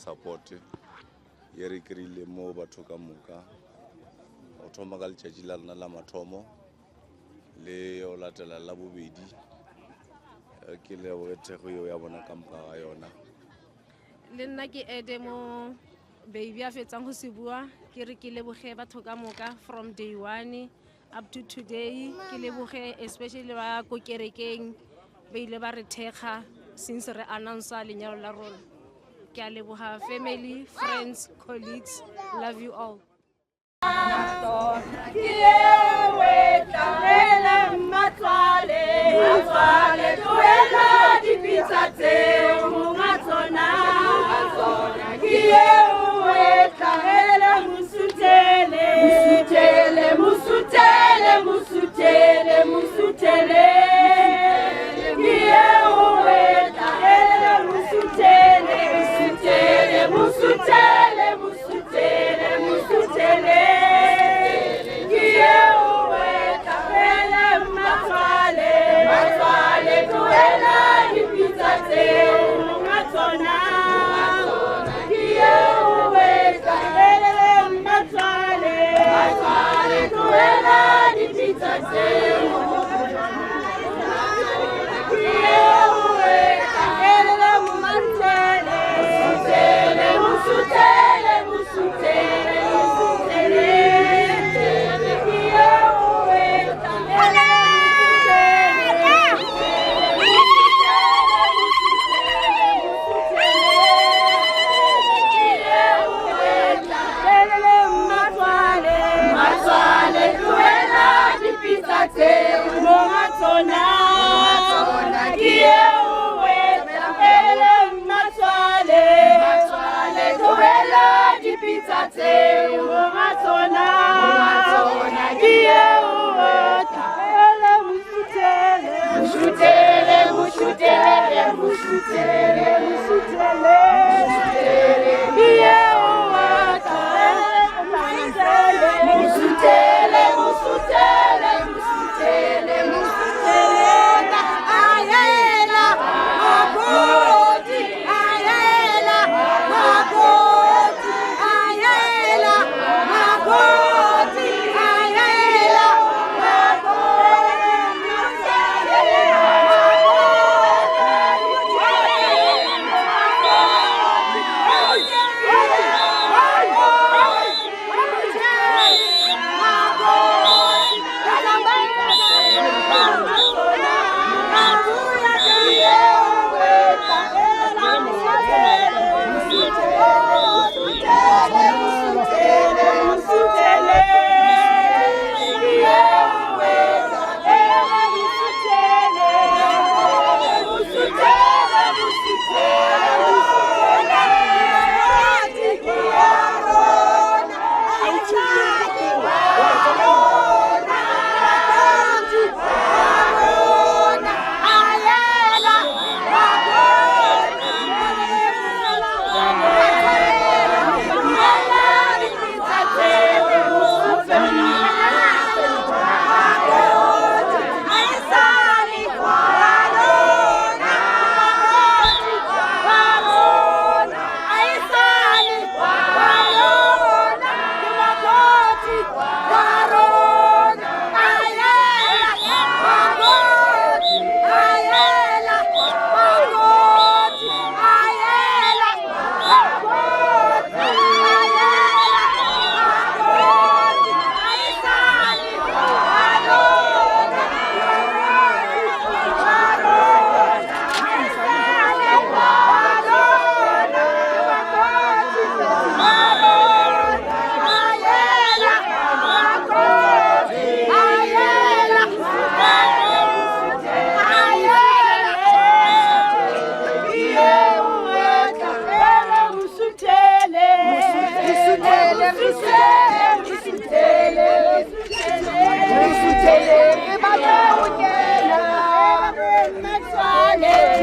support ye re krile mo batho ka moka o thoma ka letšatši la rena la mathomo le o latela la bobedi ke leboge thego eo ya bona ka moka ga yona. Le nna ke ede mo baby a fetsang go se bua ke re ke leboge batho ka moka from day 1 up to today ke leboge especially ba ko kerekeng ba ile ba re thekga since re announce lenyalo la rona. Ke a leboga family, friends, colleagues, love you all.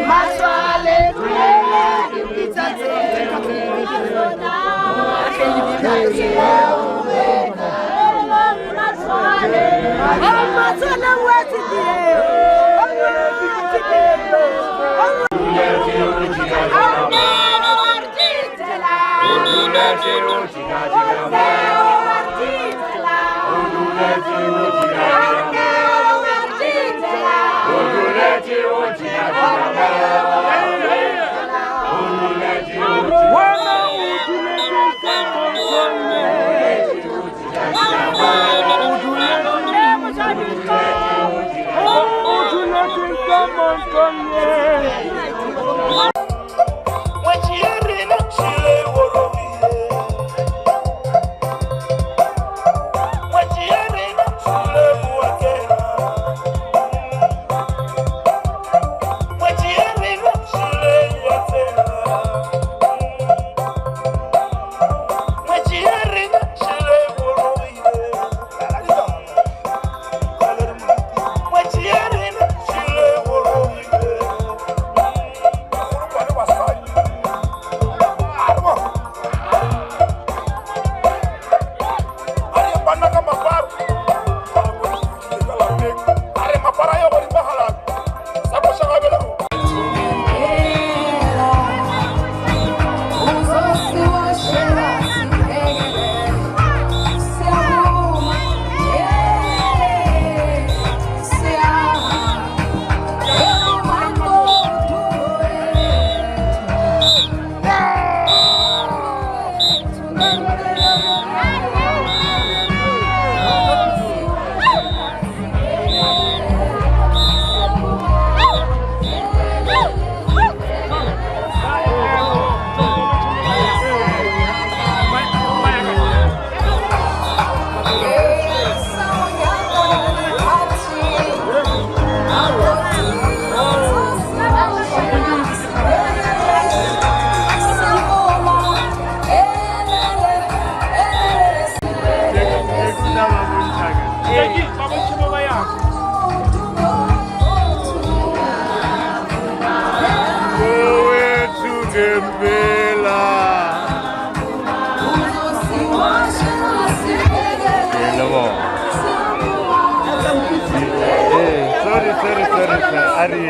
Maswale, Ari.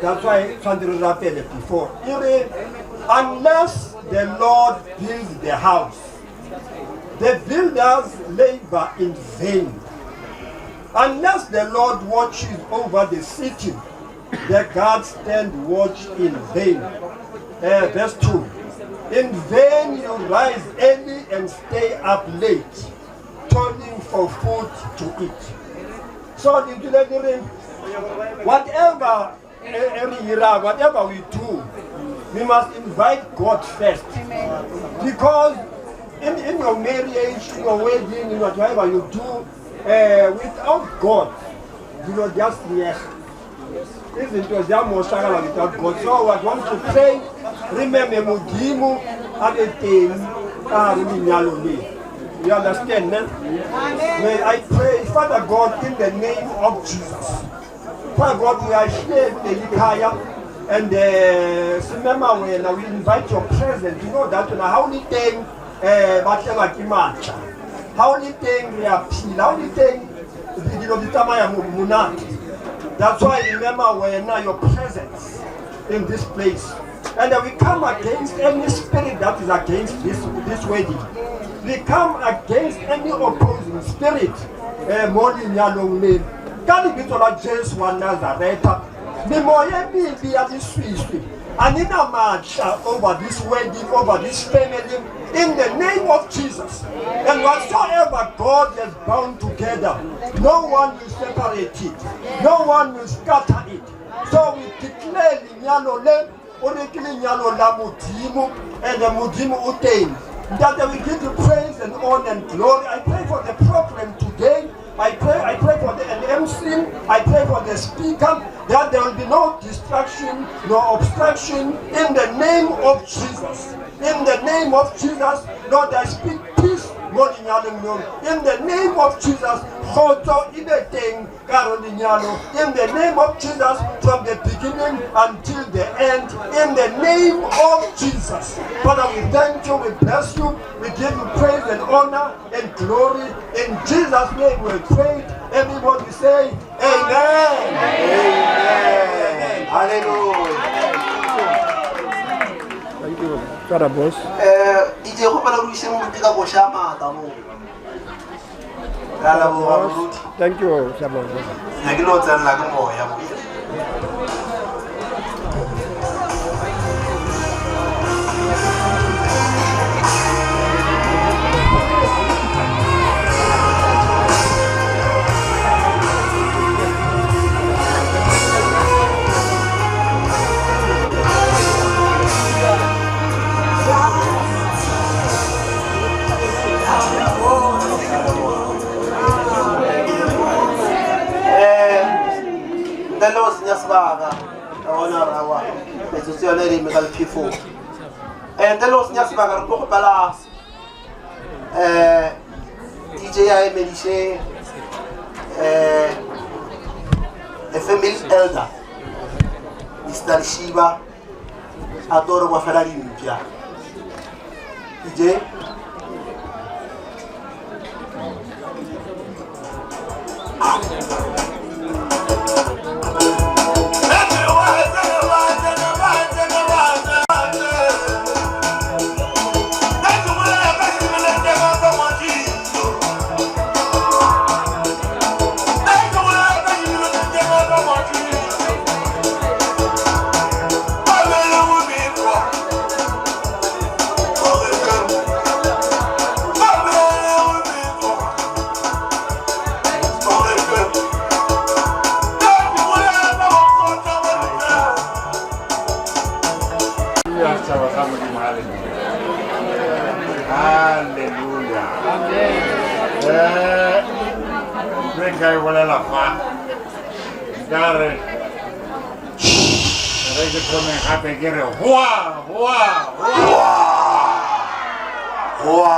that's why Sandra rappeled before. Unless the Lord builds the house, the builders labor in vain. Unless the Lord watches over the city, the guards stand watch in vain. Verse 2. In vain you rise early and stay up late, toiling for food to eat. So whatever we do, we must invite God first. Because in your marriage, in your wedding, in whatever you do, without God, you know, just isn't it without God? So I want to pray, remember Mudimu Adetim. You understand, man? May I pray, Father God, in the name of Jesus. Father God, we are here in the Yikaya, and remember when we invite your presence. You know that how many things, how many things we are peeling, how many things, you know, the Tamaya Munat. That's why remember when your presence in this place. And we come against any spirit that is against this wedding. We come against any opposing spirit. Can be told Jesus was Nazareth. The more be at this Swiss. And in a march over this wedding, over this family, in the name of Jesus. And whatsoever God has bound together, no one will separate it. No one will scatter it. So we declare Linyalo Lem, Urikinyalo Lamutimu, and the Mudimu Utain. That they will give you praise and honor and glory. I pray for the program today. I pray for the MC. I pray for the speaker, that there will be no distraction, no obstruction, in the name of Jesus. In the name of Jesus, Lord, I speak peace. In the name of Jesus, in the name of Jesus, from the beginning until the end, in the name of Jesus. Father, we thank you, we bless you, we give you praise and honor and glory. In Jesus' name we pray. Everybody say, Amen. Amen. Hallelujah. Thank you. Father boss. Thank you, Sabon. Delos Nyasbaga, Rawa, Sociality Metal People. And Delos Nyasbaga, Pocopala, DJI Medici, a family elder, Mr. Shiba, Adoro Waferari Mpia. DJ. Hallelujah. Venga y vuela la paz. Dale. Hay que poner happy quiere. ¡Hua! ¡Hua! ¡Hua! ¡Hua!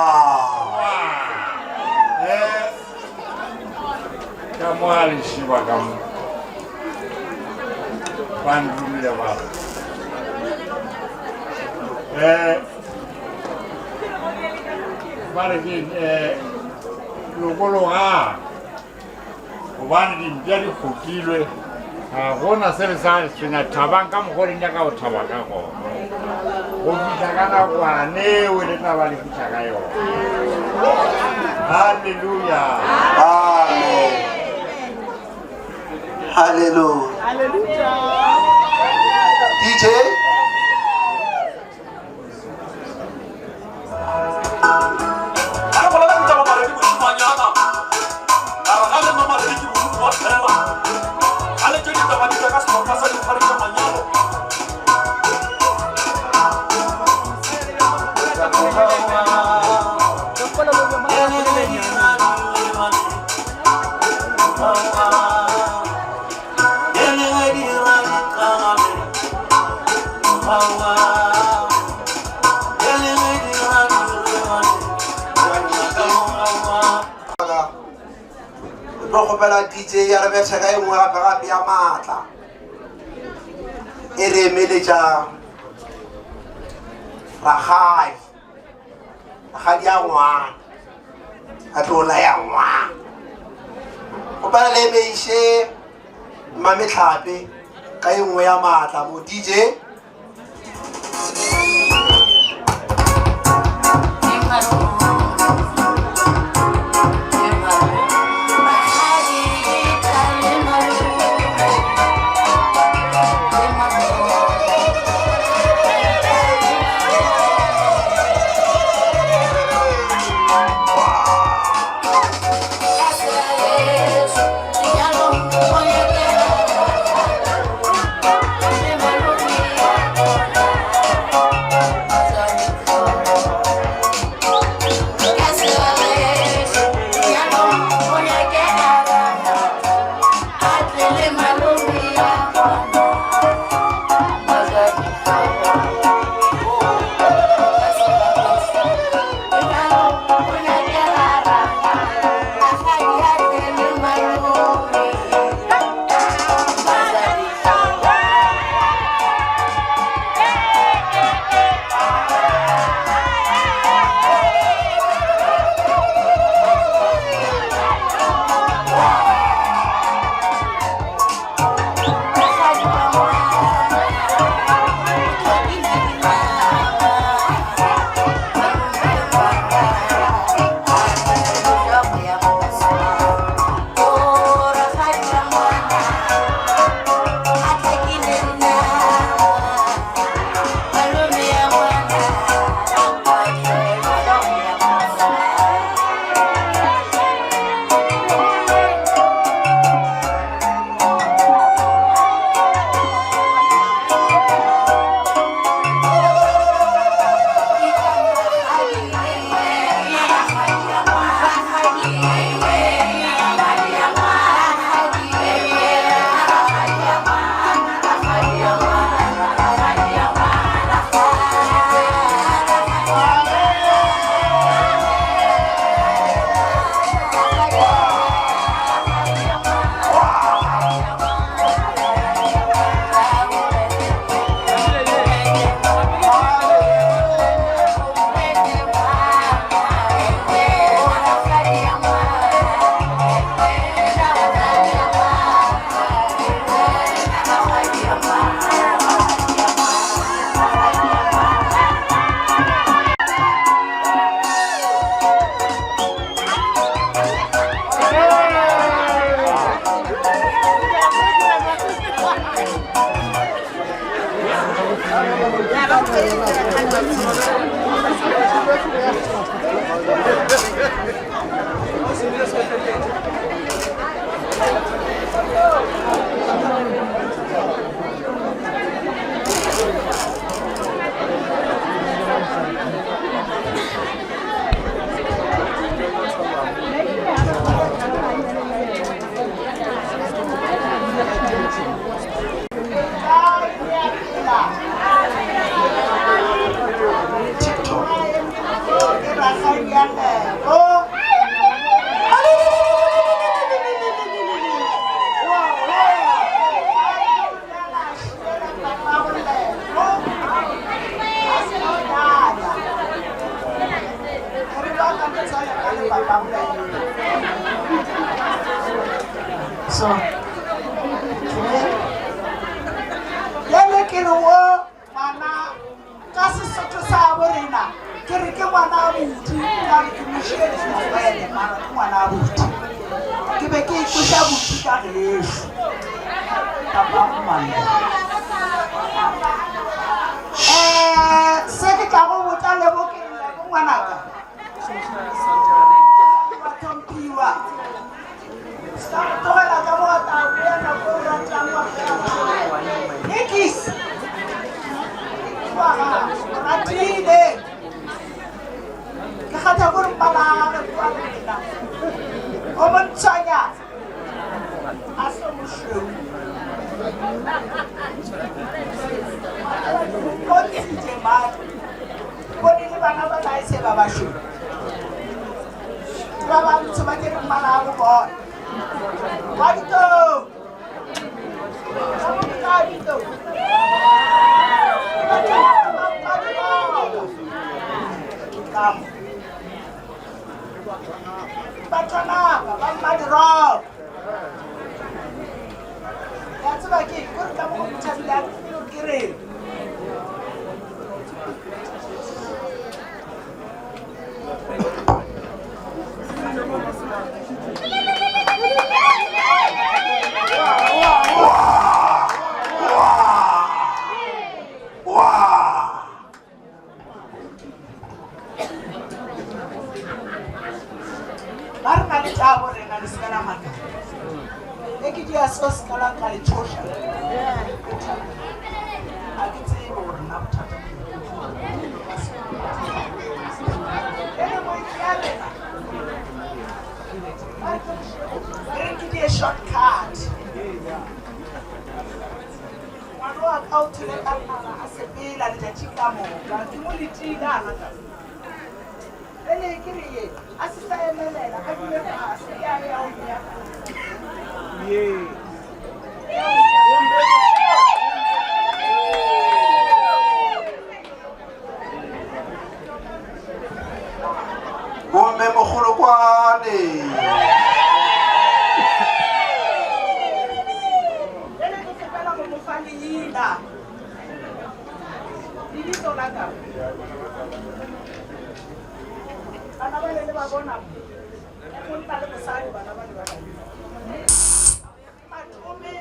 Kamu hari siwa kamu. Pandu dia bal. Bariki logolo ha. Obani di mjadi kukilwe gona se re sa re tsena thabang ka mogore nya ka o thaba ka go go fitla ka na kwane o le taba le fitla ka yo hallelujah amen hallelujah Hallelujah. DJ DJ ya re betha ka engwe gape gape ya maatla e re emeletša ragadi ya ngwana a tlola ya ngwana gopela le emeiše mmametlhape ka engwe ya maatla mo DJ So, ke re wo ngwana ka Sesotho sa bo rena ke re ke ngwana a boti ka re ke moshedi motswele mara ke ngwana a boti ke be ke ikutla boti ka geso kapa mmane se ke tla go botsa lebo ke lebo ngwanaka batompiwa ska togela ka mo ta bua na go ratla mo Nikis ratile ke kgatha go re pala re kwa lena o montshanya a so mosheu Kontse ba bone le bana ba la ise ba basho ba ba ntse ba ke mala go bona wa dito ka dito Batana ba madiro ya tsaba ke go ka mo tshabila ke re Sos kala kali chosha. Agitse or napta. Give me a shortcut. One walk out to the Canada as a bill and the Chicamo. Community done. Then you as a family, I will pass. Yeah. Bomme mogolo kwane Ele go sepela mo mofani yina Didi sola ka Ana ba le ba bona e mo nta le mosadi bana ba le ba Matume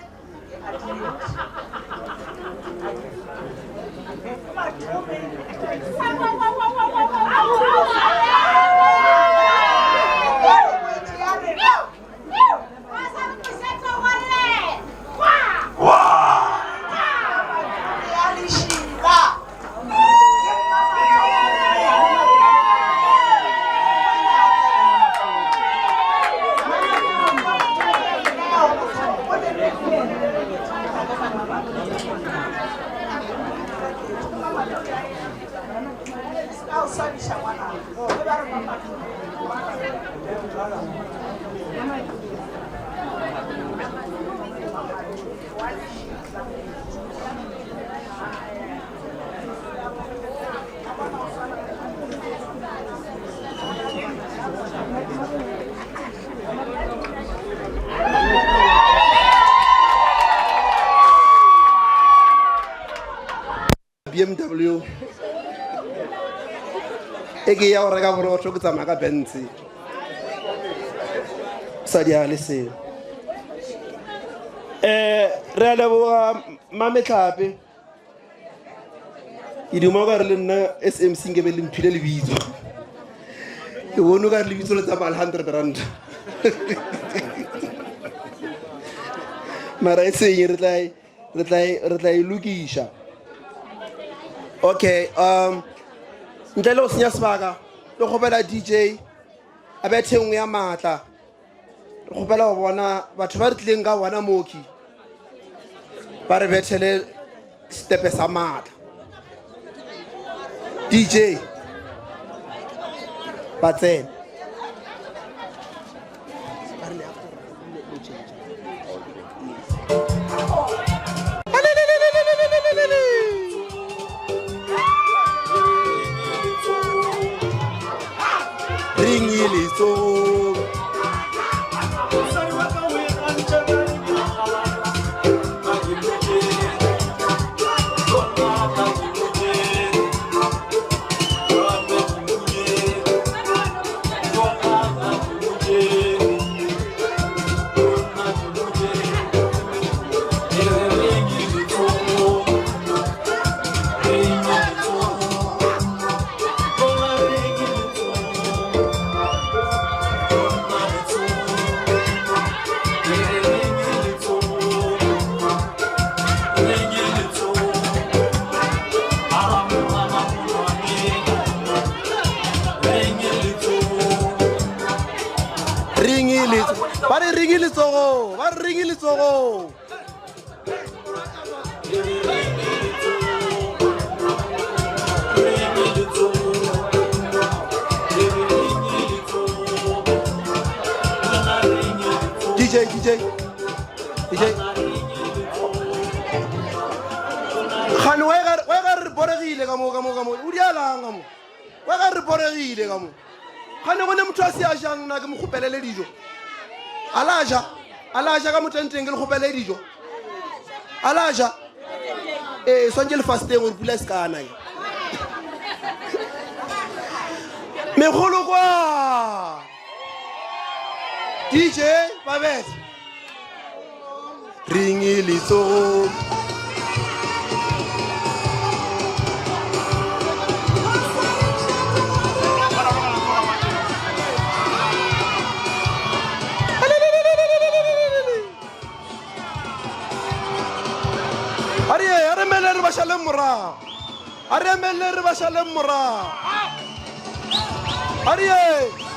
BMW eke ya go reka borotho ke tsamaya ka Benz sa di a le seo re a leboga Mametlhape ke dimo ka re le nna SMC nke be le mphile lebitso ke bone ka re lebitso le tsamaya R100 mara e seng re tla e lokiša okay ntle le go senya sebaka le kgopela DJ a bethe nngwe ya maatla re kgopela go bona batho ba re tlileng ka bona mooki ba re bethele stepe sa maatla DJ ba tsena ring letsogo DJ Khane wa ga re boregile ka mo o di alanga mo wa ga re boregile ka mo Khane go ne motho a se a jang na ke mo khopelele dijo alaja ka motenteng ke le khopelele dijo alaja swantse le fasteng o pula skana e megolo kwa DJ Babet ring letsogo Aremele re bashalem mora Ariye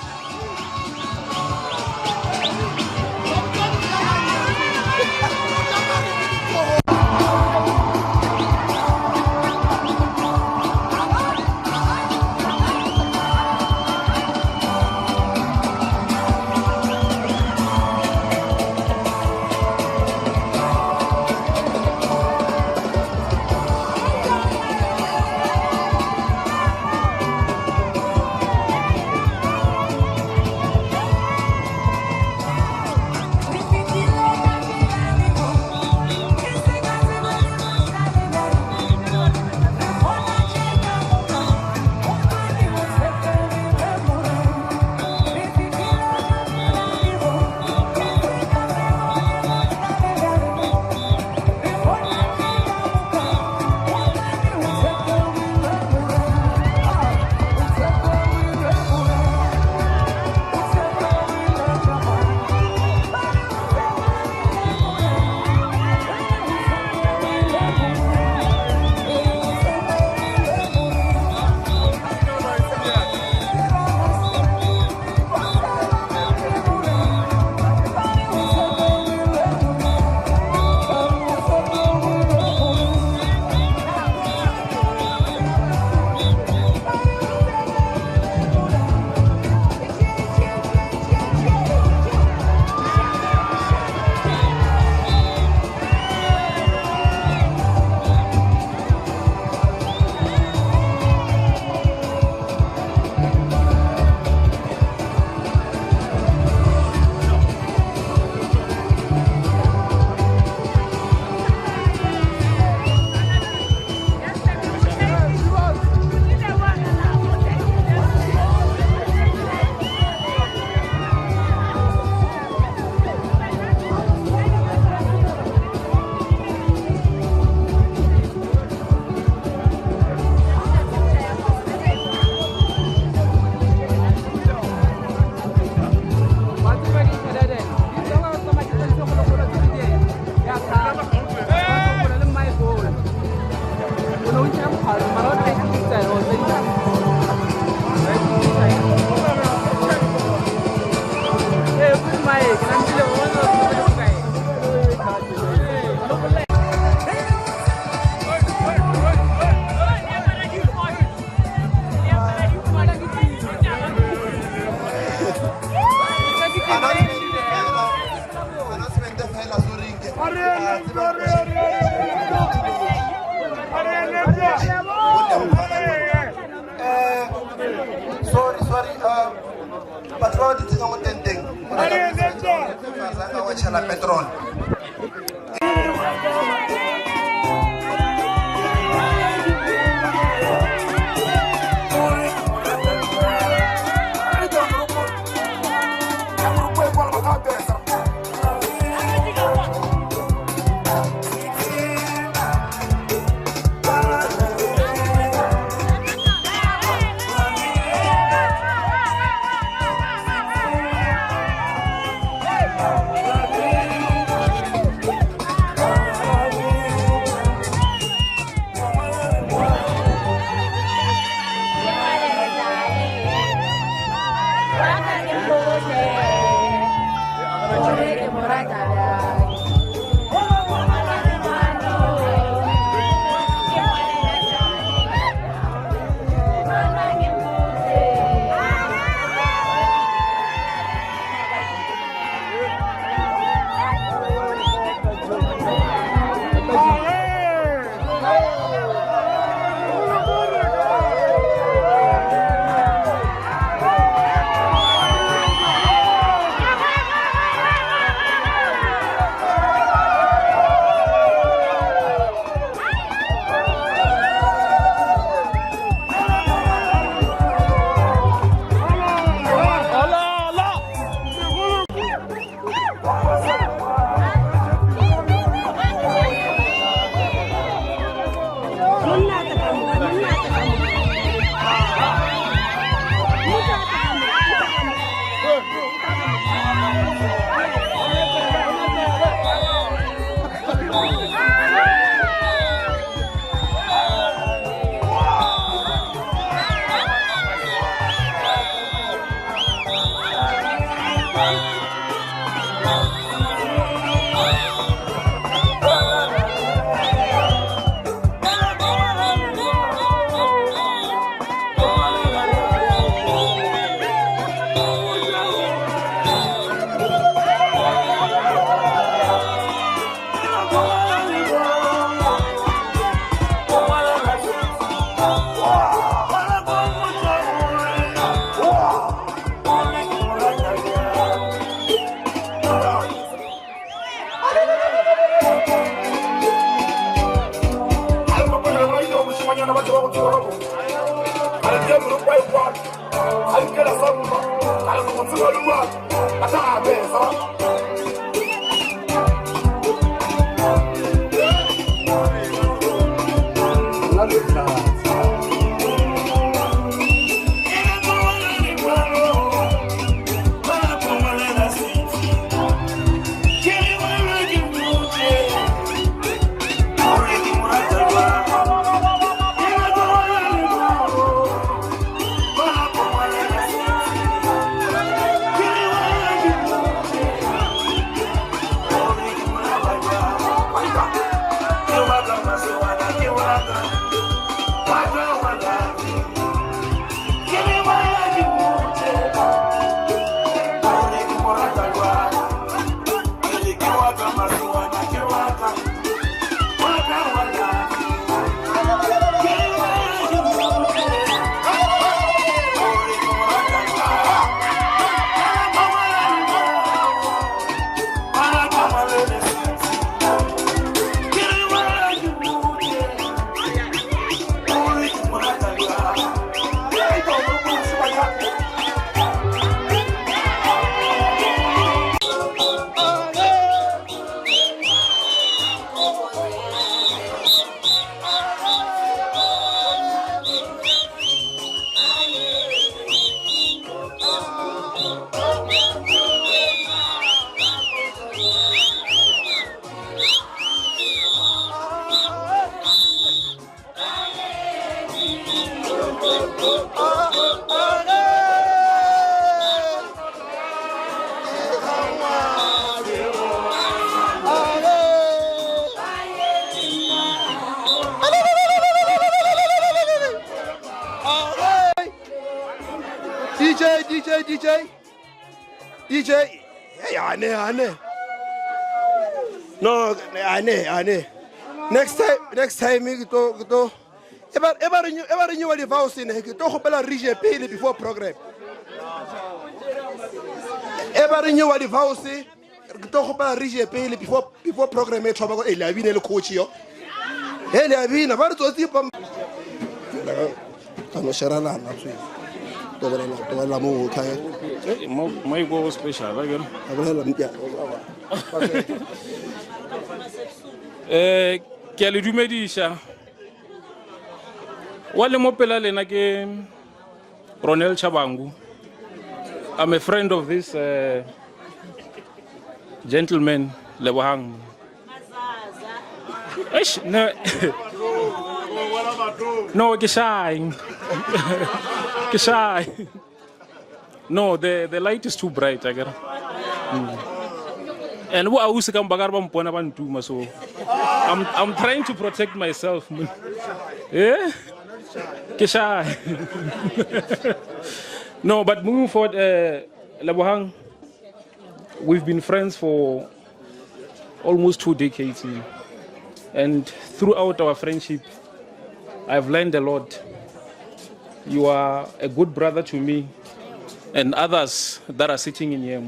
Sorry, patrol di tengah tenteng. Saya wajah petrol. DJ, hey, Ane. No, Ane. Next time, we go. Ever knew what the vows in he talk about region pay before program. Ever knew what the vows say? Talk about region pay before program. Me trouble. Elavine le coach yo. Elavine, what was the pump? I'm sure I'm not sure. My go special again. Quelle dumedisha. Wale mopela lena ke Ronel Chabangu. I'm a friend of this gentleman Lebohang. No, no, Kishai. No, the light is too bright, I get. And what I was come back so I'm trying to protect myself. Yeah? Kishai. No, but moving forward, Lebohang, we've been friends for almost 2 decades now. And throughout our friendship, I've learned a lot. You are a good brother to me and others that are sitting in here.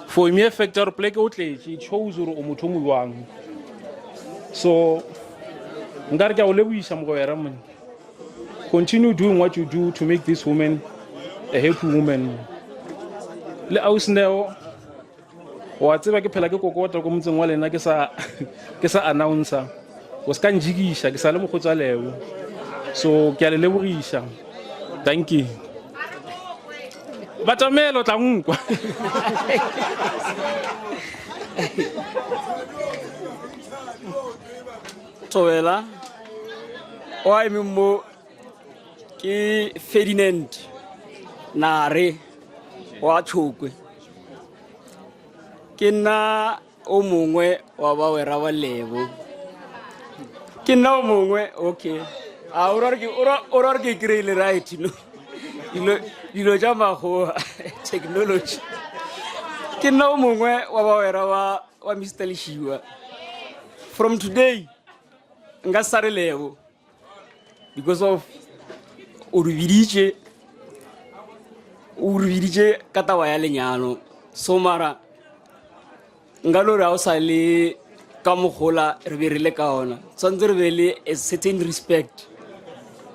For me, factor play outlay, he chose Umutumulwang. So, continue doing what you do to make this woman a happy woman. Let us know whatever ke phela ke kokota go motseng wa lena ke sa announcer was ka njigisha ke sa le mogotsa leo. So ke a le lebogisha. Thank you. Batamelo tla nkwa. Tobela o a mo ke Ferdinand Nare wa Chokwe ke nna o mongwe wa ba wera ba Lebo ke nna o mongwe okay a oror ke kreile right no dilo ja mago technology ke nna o mongwe wa ba wera wa Mr. Lishiwa. From today nga sare Lebo because of urubirije katawa ya lenyano so mara ngalo ra o sale ka mogola re be re le ka ona tsantse re be le a certain respect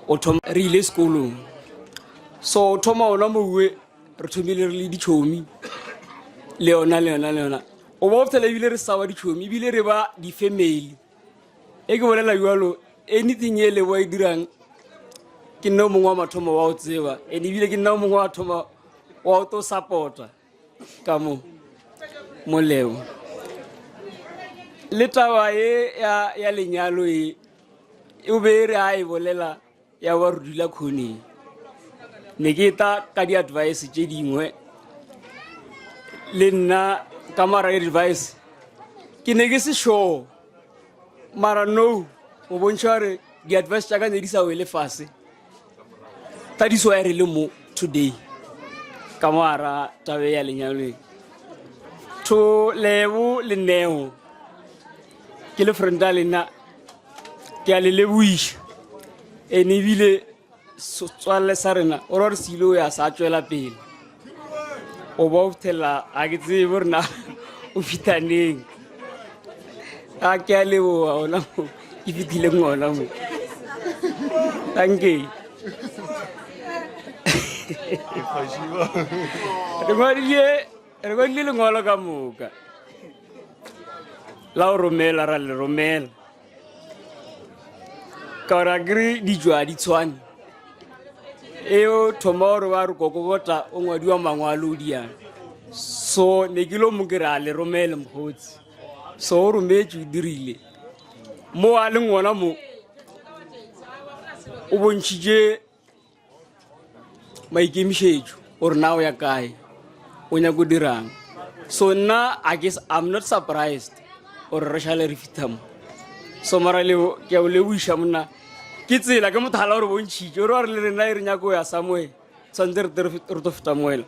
o thoma re ile sekolong so thoma ona mowe re thomile re le ditšhomi le yona o ba ofthela ebile re sa wa ditšhomi ebile re ba di-family e ke bolela jalo anything e le wa e dirang ke nna mongwe wa mathomo wa o tseba and ebile ke nna mongwe wa thoma wa o to supporta ka moleo le taba e ya lenyalo e be re a e bolela ya wa Rudula Khone ne ke ta ka di-advice tše dingwe le nna ka mara advice ke ne ke se sure mara no o bontšha gore di-advice tša ka ne di sa wele fase ta di soa re le mo today ka mara tabe ya lenyalong to Lebo le Neo ke le frienda lena ke a le leboiša ene ebile tswalle sa rena o re silo ya sa tswela pele o ba o thela a ke tsebe rena o fitaneng a ke a leboga ona mo ke fitile ngwana mo tanke re ngwadile lengwalo ka moka la o romela ra le romela ka ora kry dijwa di tshwane eo thoma gore wa re kokokota o ngwadiwa mangwalo diana so ne ke lo mo ke re a le romele mokgotsi so o rometse o dirile mo a leng ngwana mo o bontšhitše maikemišetšo gore na o ya kae o nyako dirang so nna I'm not surprised gore re šale re fitamo so mara leo ke a o leboiša monna ke tsela ke mothala gore bontšhitše ore wa re le rena e re nyako ya somewhere tshwanetse re to feta moela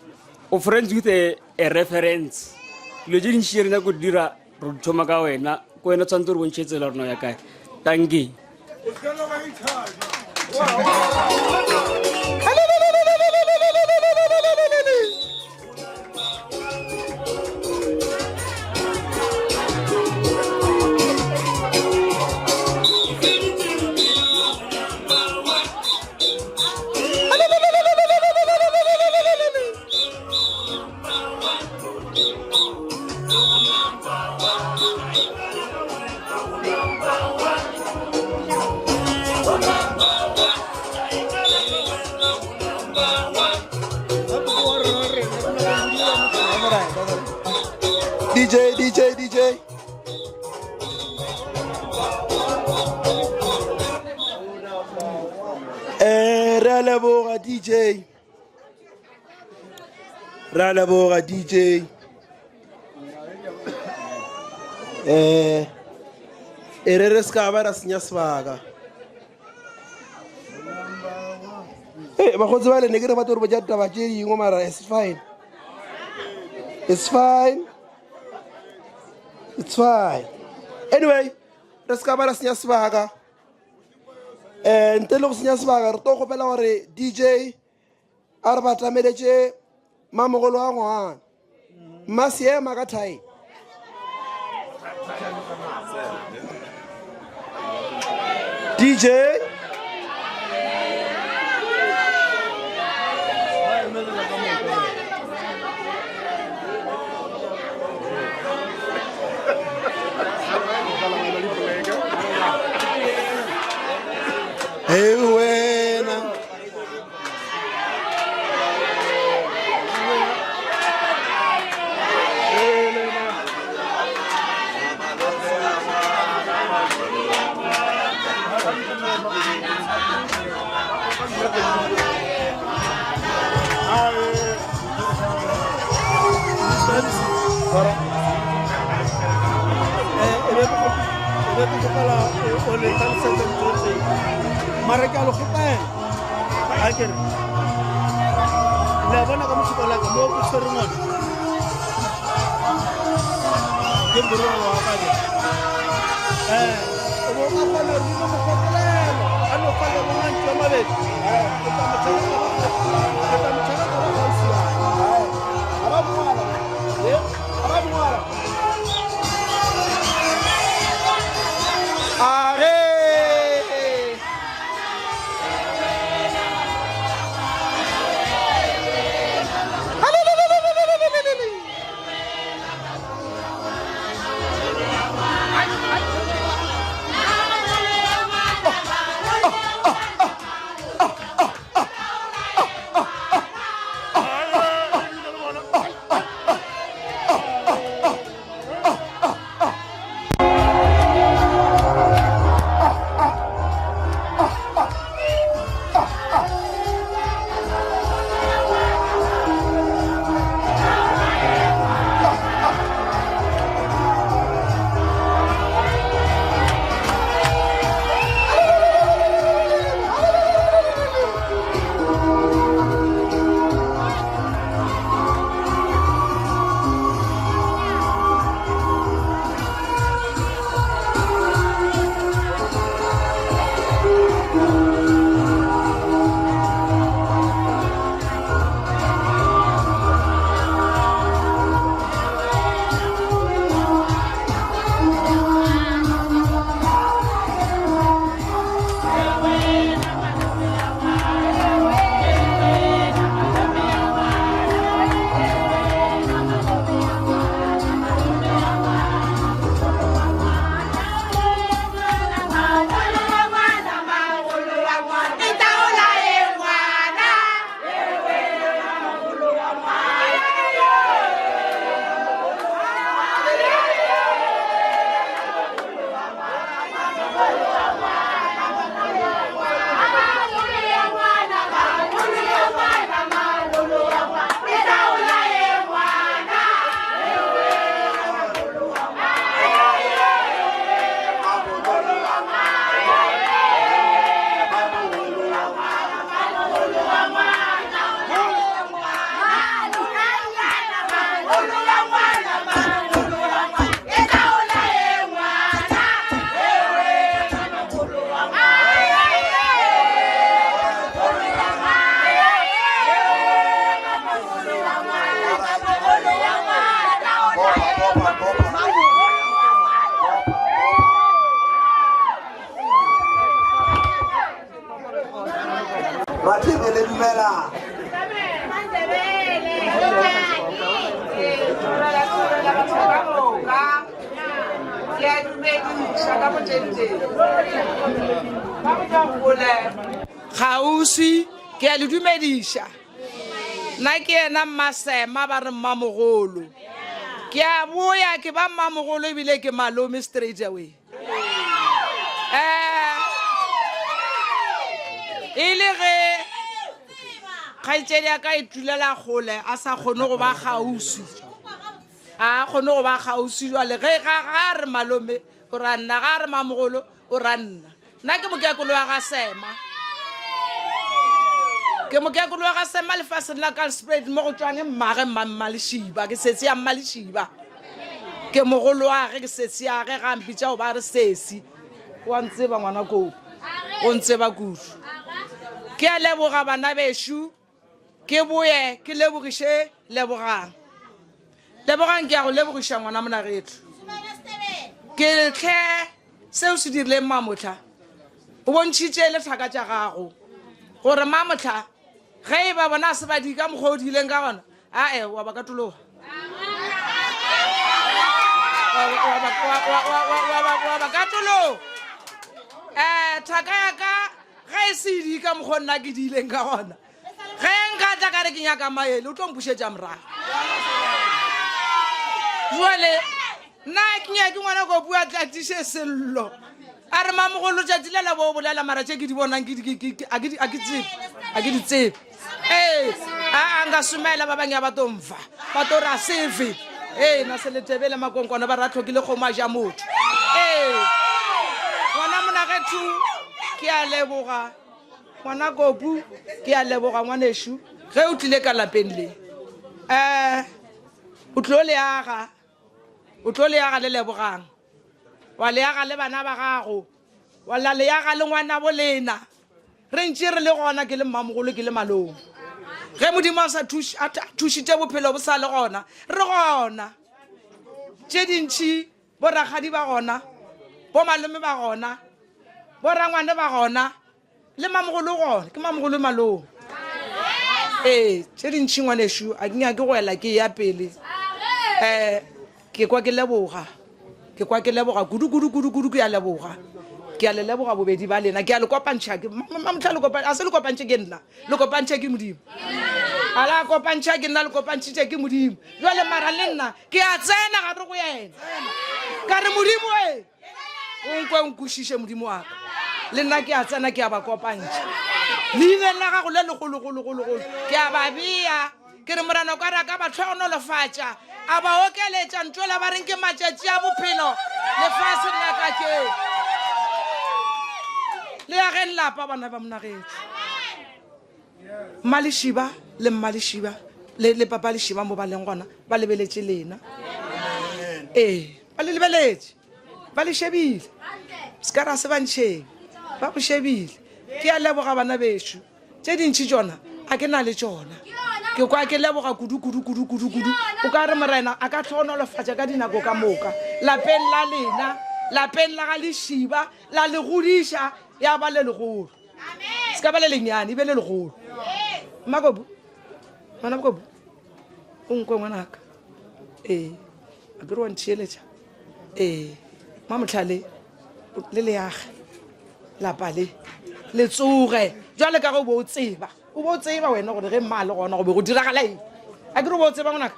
o friends with a reference dilo tše dintšhi re nyako dira re thoma ka wena ko wena tshwanetse re bontšhe tsela rena ya kae tanke DJ. Ra leboga DJ. Re ska ba ra senya sebaka. Ba go tseba le ne ke re batho re ba ja taba tše dingwe mara it's fine. Anyway, re ska ba ra senya sebaka. Ntle le go senya sebaka re to gopela gore DJ a re batameletše mamogolo a ngwana masiema ka thai DJ hey wena mara ke a lo gopela a ke re le bona ka motšhikola ka mo go tshwere ngwana ke borwa wa ka o bo ka kgona re mo gopolelo a no fa le bona ntse mabedi ke ta motšhaka ka go sia a ba bongala ke a dumedisa ka motenteng ba mojagole kgauswi ke a le dumedisa nna ke ena Mmasema ba re Mmamogolo ke a boya ke ba Mmamogolo ebile ke malome straight away e le ge kgaitsedi a ka itulela gole a sa kgone go ba kgauswi a kgone go ba kgauswi jwale ge ga re malome o ra nna ga re Mmamogolo o ra nna ke mokekolo wa ga Sema ke mokekolo wa ga Sema lefatsheng la Kalspruit mo go tswane mmage Mmaleshiba ke setsi ya Mmaleshiba ke mogolo wa ge ke setsi ya ge ga mpitša go ba re sesi wa ntseba ngwana ko o ntseba kudu ke a leboga bana beshu ke boye ke lebogiše lebogang ke a go lebogiša ngwana monagetho ke tle seo se dirileng Mamotla o bontšhitše lethaka tša gago gore Mamotla ge e ba bona se badi ka mokgwa o diileng ka gona ae wa ba katologa wa ba katologa thaka ya ka ge e se di ka mokgwa nna ke diileng ka gona ge nka tla ka re ke nyaka maele o tlo mpušetša morago jwale nna ke nyake ngwana ko bua tlatiše sello a re Mamogolo tšatši le la bo bolela mara tše ke di bonang a ke di tsebe a nka somela ba bangwe ba tomfa ba to ra sefe na se letebele makonkwana ba ra tlhokile kgomo a ja motho ngwana monagetho ke a leboga ngwana kopu ke a leboga ngwaneshu ge o tlile ka lapeng le o tlo le yaga le lebogang wa le yaga le bana ba gago wa la le yaga le ngwana bolena re ntše re le gona ke le Mmamogolo ke le malome ge Modimo a sa thušitše bophelo bo sa le gona re gona tše dintšhi boragadi ba gona bo malome ba gona borangwane ba gona le Mmamogolo gona ke Mmamogolo malome tše dintšhi ngwaneshu a ke nyake go ela ke ya pele ke kwa ke leboga kudu ke a leboga ke a le leboga bobedi ba lena ke a le kopantšha a se le kopantše ke nna le kopantše ke Modimo a la kopantša ke nna le kopantšitše ke Modimo jwale mara le nna ke a tsena gare go yena ka re Modimo o nkwe o nkušiše Modimo wa ka le nna ke a tsena ke a ba kopantša leibeng la gago le legologologologolo ke a ba bea ke re morana ka ra ka ba tlhogonolofatša a ba okeletša ntšola ba reng ke matšatši a bophelo lefatsheng la ka ke le ya ge nlapa bana ba monagetho Mmaleshiba le papa Leshiba mo ba leng gona ba lebeletše lena ba le lebeletše ba le shebile se ka ra se bantšheng ba bo shebile ke a leboga bana beshu tše dintšhi tšona a ke na le tšona ke kwa ke leboga kudu o ka re morena a ka tlhogonolofatša ka dinako ka moka lapeng la lena lapeng la ga Leshiba la le godiša ya ba le legolo se ka ba le lenyane e be le legolo Mmakobu ngwana Mmakobu o nkwe ngwanaka a ke re wa ntšhieletša Mamotla le leage lapa le tsoge jwale ka ge o bo o tseba wena gore ge mma le gona go be go diragala eng a ke re o bo o tseba ngwanaka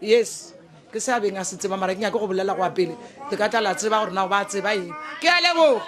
yes ke se abeng a se tseba mara ke nyake go bolela go apele le ka tla la tseba gore na ba tseba eng ke a leboga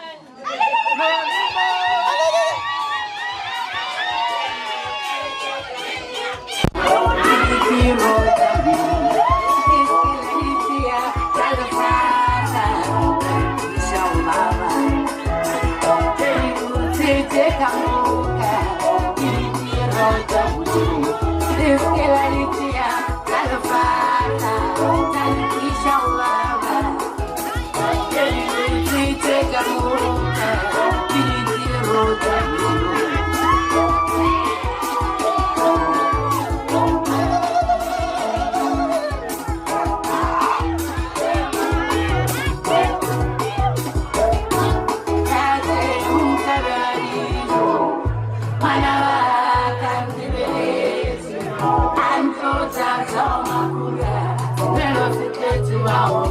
Wow.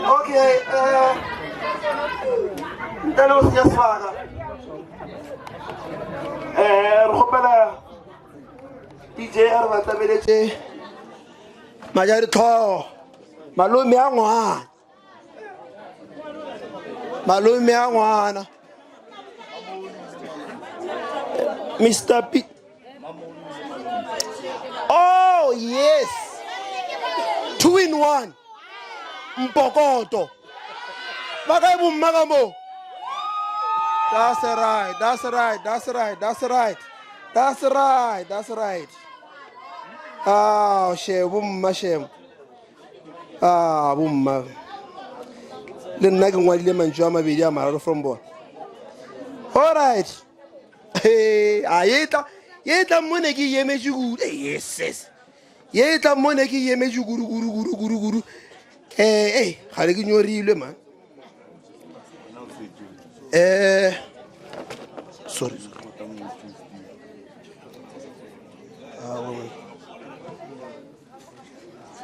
Okay, Dalos Yaswaga. Robela DJ Arvata Village. Majari Tho. Malumi Angwana. Malumi Angwana. Mr. P. Oh, yes. 2 in 1. Mpokoto. Magabu Magamo. That's right. That's right. That's right. That's right. That's right. That's right. Ah, Shebum Mashem. Ah, boom. The Nagan William Jama Vidia Maro from Bo. All right. Hey, Ayeta. Yeta Monegi Yemeju. Yes, yes. Yeta Monegi Yemeju Guru. Hey, how do you know, man? Sorry.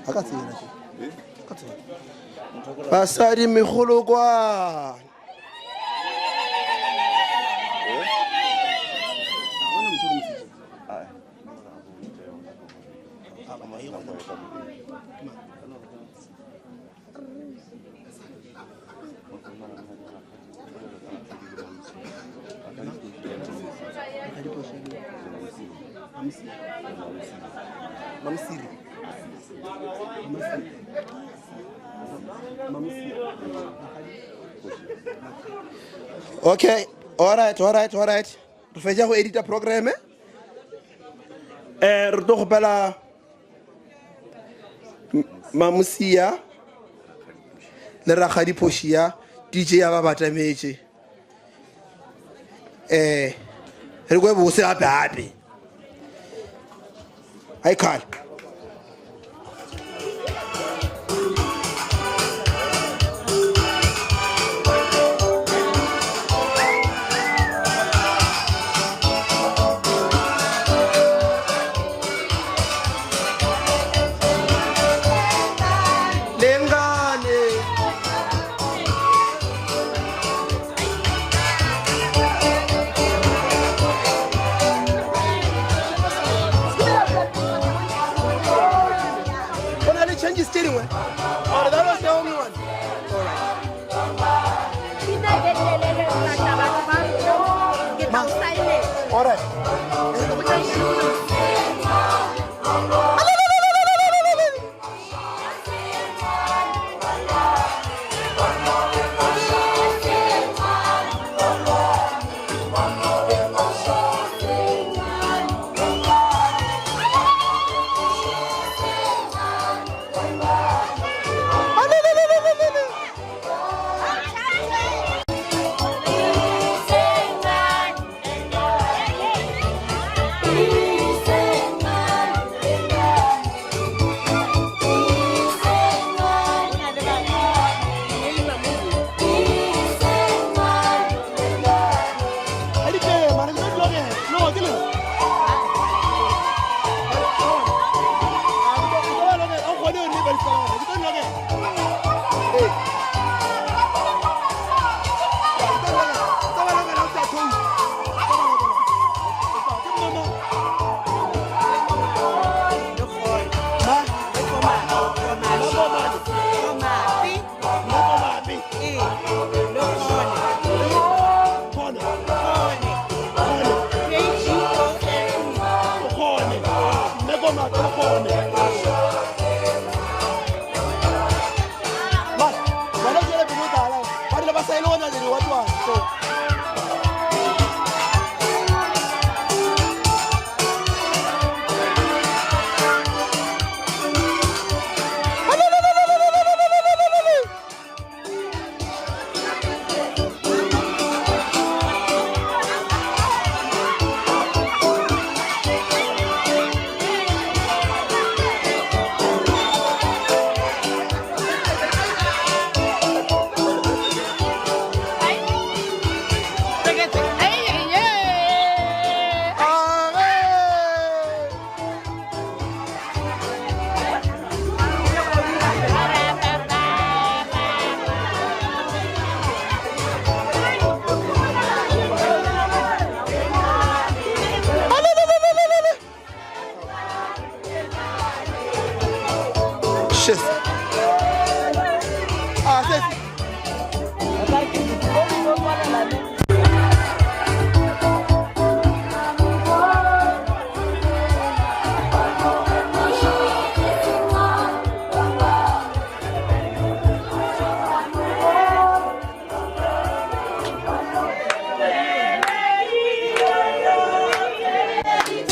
I got it. Pasari Miholo Gua. Okay, all right. Fais où éditer programme. Retour bala Mamusia, le Rakhadi Poshia, DJ Ababata Meche. Regarde vous c'est happy. I can't. Peace.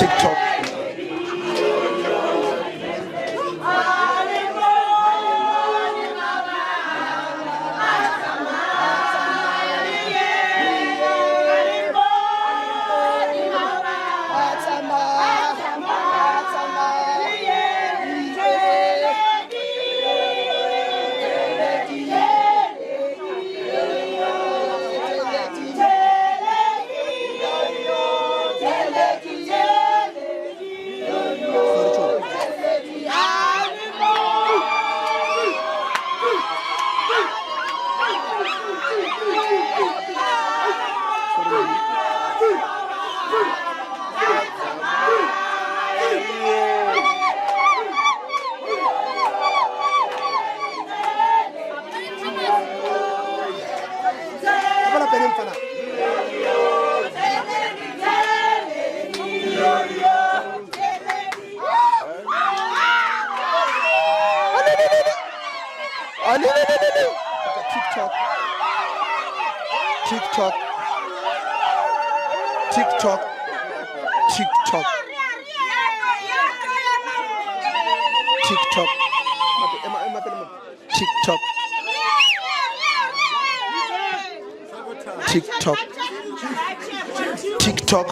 TikTok. TikTok. TikTok. TikTok. TikTok. TikTok. TikTok. TikTok. TikTok.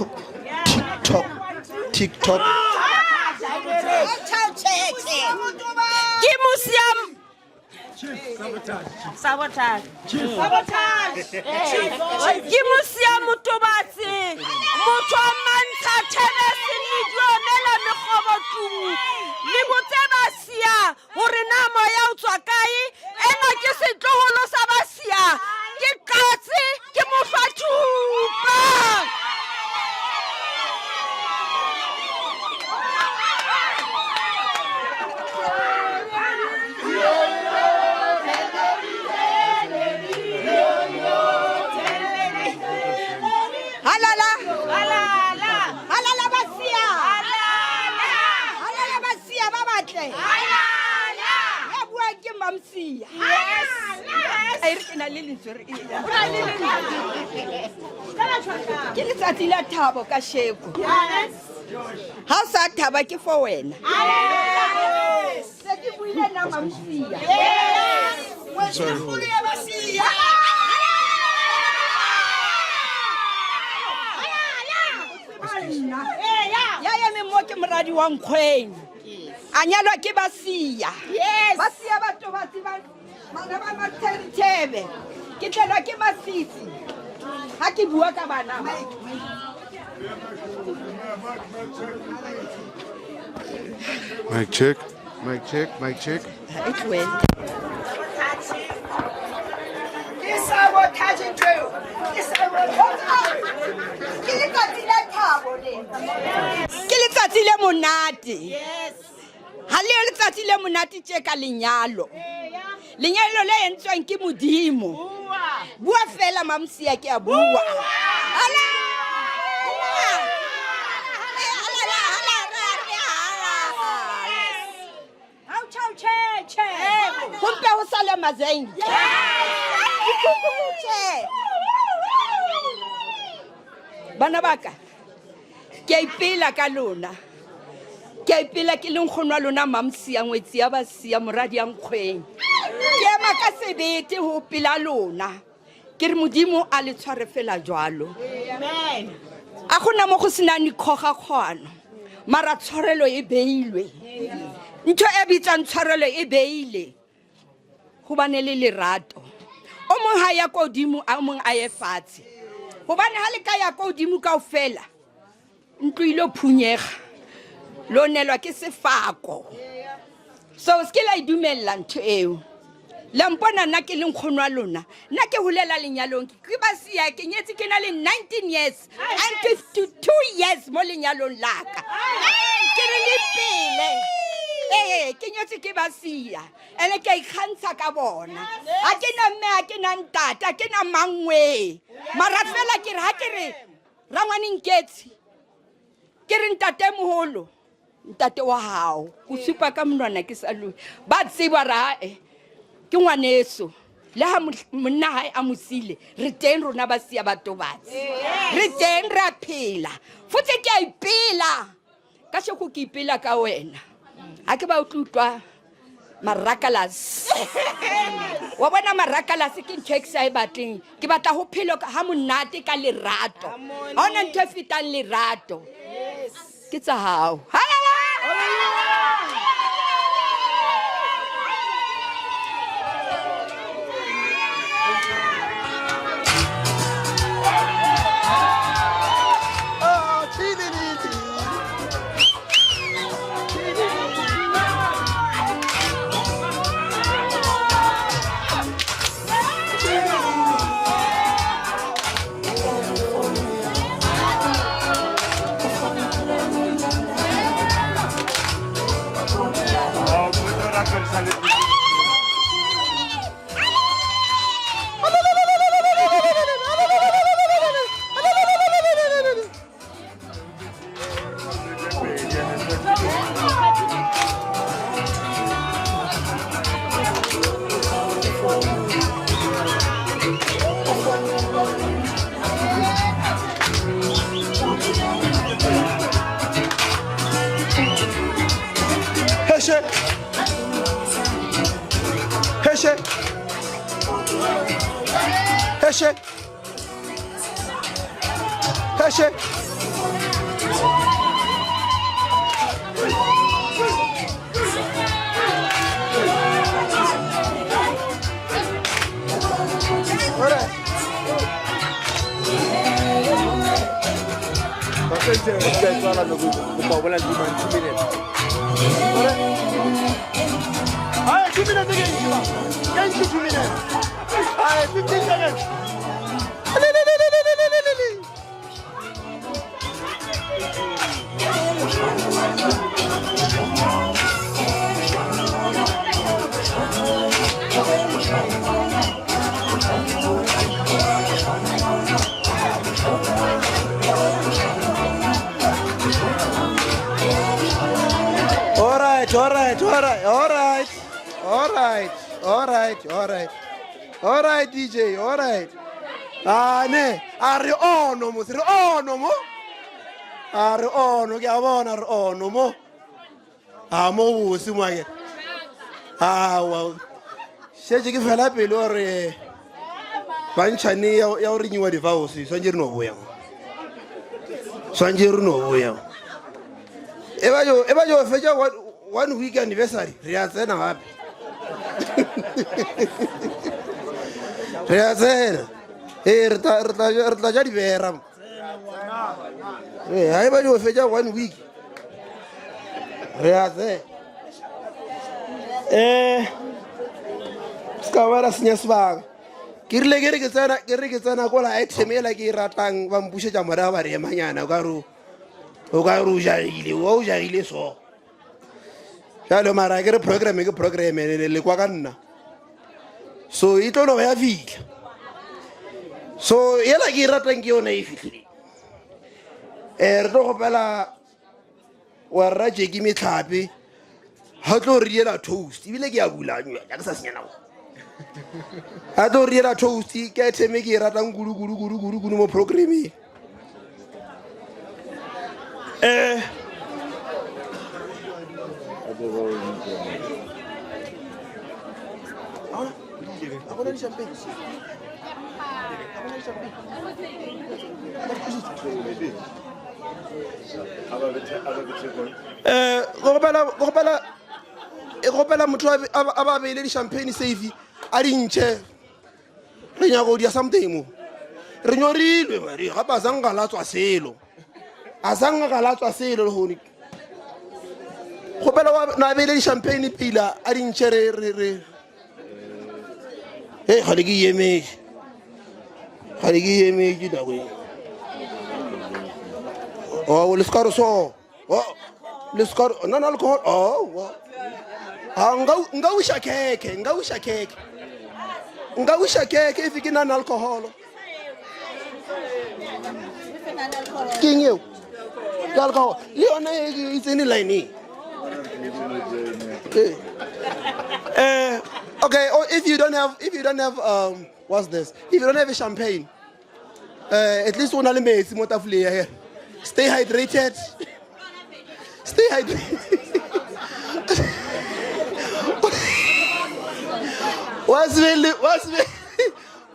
TikTok. TikTok. Sabotage. Ke mosia motobatsi motho mantsa thelesi ni jonela megobotu le botse basia hore na moya o tswa kae ena ke setloholo sa basia ke qatsi ke mofathupa Ke letsatsi la thabo ka sheko. Ha o sa thaba ke for wena. Se ke buile na mamsia. Ya me mo ke moradi wa Nkgweng. A nyalwa ke basia. Basia batho ba tsiba mana ba matshebe. Ke tlelwa ke masisi. Ha ke bua ka bana. Mic check. Mic check. Mic check. It's well. This sabotage too. This sabotage. Ke letsatsi la thabo le. Ke letsatsi le monate. Yes. Ha le letsatsi le monate tse ka lenyalo. Lenyalo le entsweng ke Modimo. Bua fela mamsia ke a bua. Ala. Au chau che. Kumpe o sale mazengi. Bana baka. Ke ipela ka lona. Ke ipela ke le nkgonwa lona mamsia ngwetsi ya basia moradi ya Nkgweng. Ke maka sebete ho pela lona. Ke re Modimo a le tshware fela jwalo. Amen. A gona mo go sina ni khoga khwana. Mara tshwarelo e beilwe. Ntho e bitsang tshwarelo e beile. Go bane le lerato. O mong ha ya kodimo a mong a ye fatshe. Go bane ha le ka ya kodimo kaofela. Ntlo ile phunyega. Lo nelwa ke sefako. So ske la idumella ntho eo. La mpona nna ke le nkgonwa lona. Nna ke holela lenyalong. Ke basia ke nyetse ke na le 19 years and 52 years mo lenyalong laka. Ke re le pele. Ke nyetse ke basia. Ene ke ikgantsha ka bona. Ha ke na mme ha ke na ntata, ke na mangwe. Mara fela ke re ha ke re rangwane nketsi. Ke re ntate moholo. Ntate wa hao. Go supa ka monwana ke sa lui. Ba tseba ra ke ngwaneso le ha monna hae a mosile re teng rona ba sia batobatsi re teng ra phela futse ke a ipela ka sheko ke ipela ka wena ha ke ba utlwa marakalas wa bona marakalas ke ntho e ke sa e batleng ke batla ho phelo ha monate ka lerato ha ona ntho e fetang lerato ke tsa hao All right, DJ, all right. Ne, are ono mo, re ono mo. Are ono, ke a bona re ono mo. Mo botse mo ke. Wa. Shetse ke fela pele ore bantshane ya o rinyiwa divorce, swanje re no boya. Swanje re no boya. Eba jo fetja 1 week anniversary, re a tsena gape. Re a tsena. Re tla ja di bera. Ha eba jo fetja 1 week. Re a tsena. Ska wala senya sebaka. Ke rile ke tsena ko la item ela ke ratang ba mpusetsa mora ba re emanyana o ka ru jaile so. Jalo mara ke re program le kwa ka nna. So e tlo no ya fitla. So ela ke ratang ke yona e fitlile. Re tlo gopela wa ra je ke metlhape. Ha tlo riela toast ibile ke a bulanywa ya ke sa senya nao. Ha tlo riela toast ke theme ke ratang guru mo programming. Gopela motho a ba beile di champagne safe a dintšhe re nyago dia something mo re nyorilwe mari ga ba zanga la tswa selo a zanga ga la tswa selo le honi gopela wa na beile di champagne pila a dintšhe re ga le ke yeme da go le skaro so le skaro non alcohol nga wisha keke if ke na alcohol king you alcohol leona it's in line okay if you don't have what's this if you don't have a champagne at least una le metsi mo tafole here stay hydrated Stay hydrated.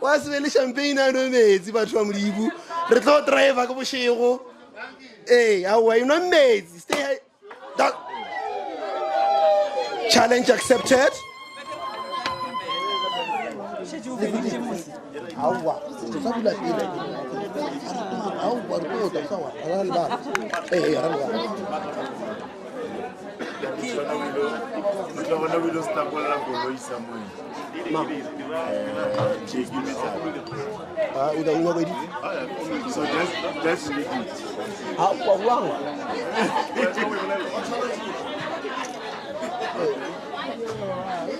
What's really champagne and maids, but from Libu? Retro driver, go shiro. Hey, how are you not maids? Stay that challenge accepted. So just read it.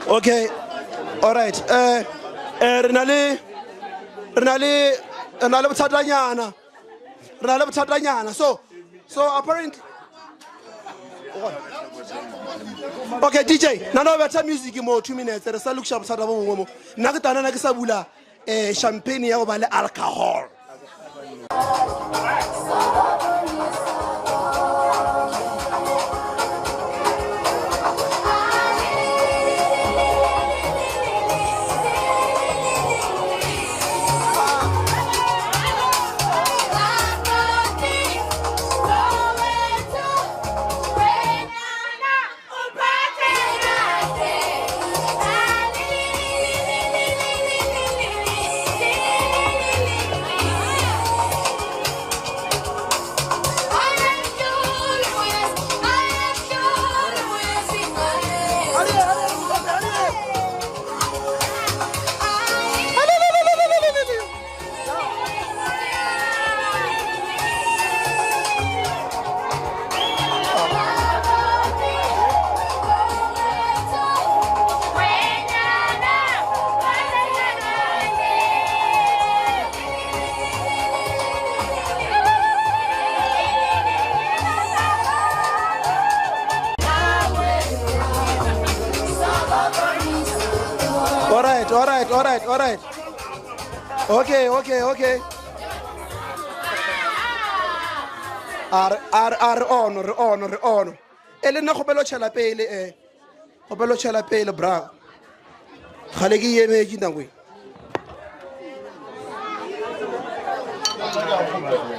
Okay, all right. Renale Butadanyana. So apparently. Okay, DJ. Now better music more 2 minutes. There's a look sharp side of a woman. Nagatana Nagasabula, champagne over the alcohol. All right. Okay. Honor. Elena Hopelo Chela Pele, bra. Halegi Yeme Jindawi.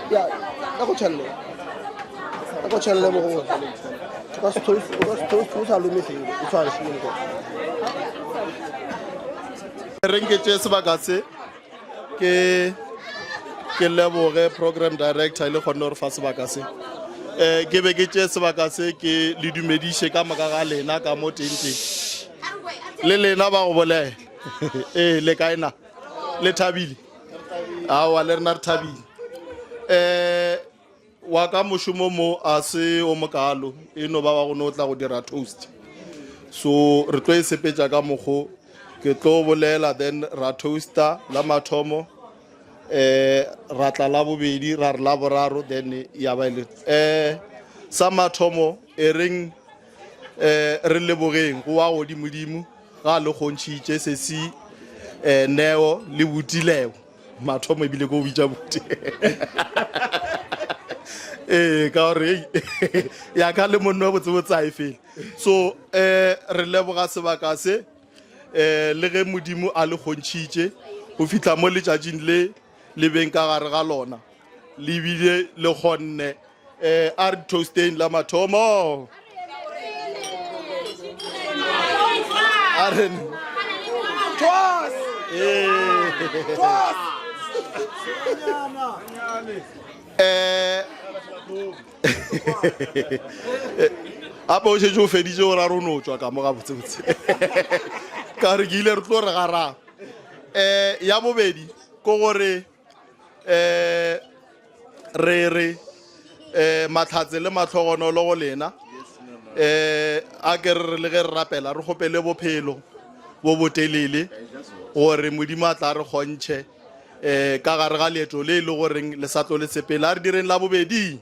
Yeah, I go channel. Because two are missing. Rengete sebakase ke leboge program director le Honor fa sebakase ke be ke tse sebakase ke le dumediše ka makaga lena ka mo tente le lena ba go bole le kaina le thabile wa le rena thabile wa ka moshumo mo a se o mokalo eno ba go no tla go dira toast so re tlo e sepetša ka mogo ke tlo bolela then ra toaster la mathomo ra tla la bobedi ra re la boraro then ya ba ile sa mathomo e reng re lebogeng go wa godimodimo ga le gontšhitše se si neo le botilego mathomo ebile go bitša bote ka gore ya ka le monno botsebotsae fela so re leboga sebaka se le ge modimo a le gontšhitše go fihla mo letšatšing le beng ka gare ga lona le bile le kgonne a re toasting la mathomo apa o šetše o feditše gore a rone o tšwa ka mo ga botsebotse ka re ke ile re tlo re garang ya bobedi ko gore re mahlatse le matlhogonolo go lena a ke re le ge re rapela re gopele bophelo bo botelele gore modimo a tla re kgontšhe ka gare ga leeto le le goreng le sa tlo le sepela a re direng la bobedi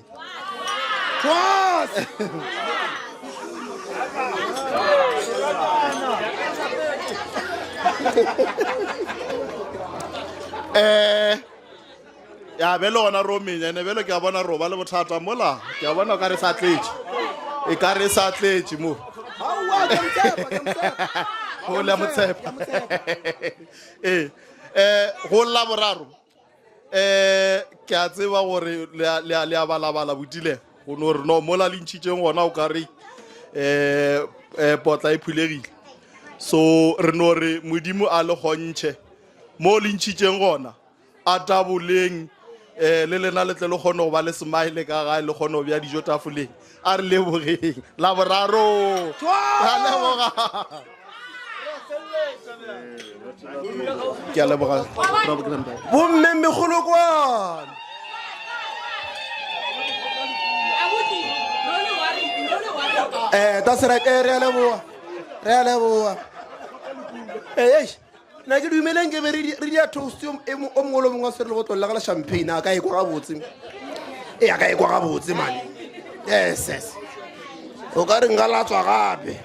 ya bele gona ro menyane bele ke a bona ro ba le bothata mola ke a bona ka re sa tletše e ka re sa tletse mo go la motshepa go la boraro ke a tseba gore le a balabala botile go no re no mola le ntšhitšeng gona o ka re potla e phulegile so re no re modimo a le gontšhe mo le ntšhitšeng gona a taboleng le lena le tle le kgone go ba le smile ka gae le kgone go bja dijo tafoleng a re lebogeng la boraro a leboga ke a leboga bomme megolokwane that's right re a leboga na ke dumeleng ke be re dia toast o mongwe le mongwe a se re le go tlolela ka le champagne a ka e kwa gabotse a ka e kwa gabotse mane yes o ka re nka latswa gape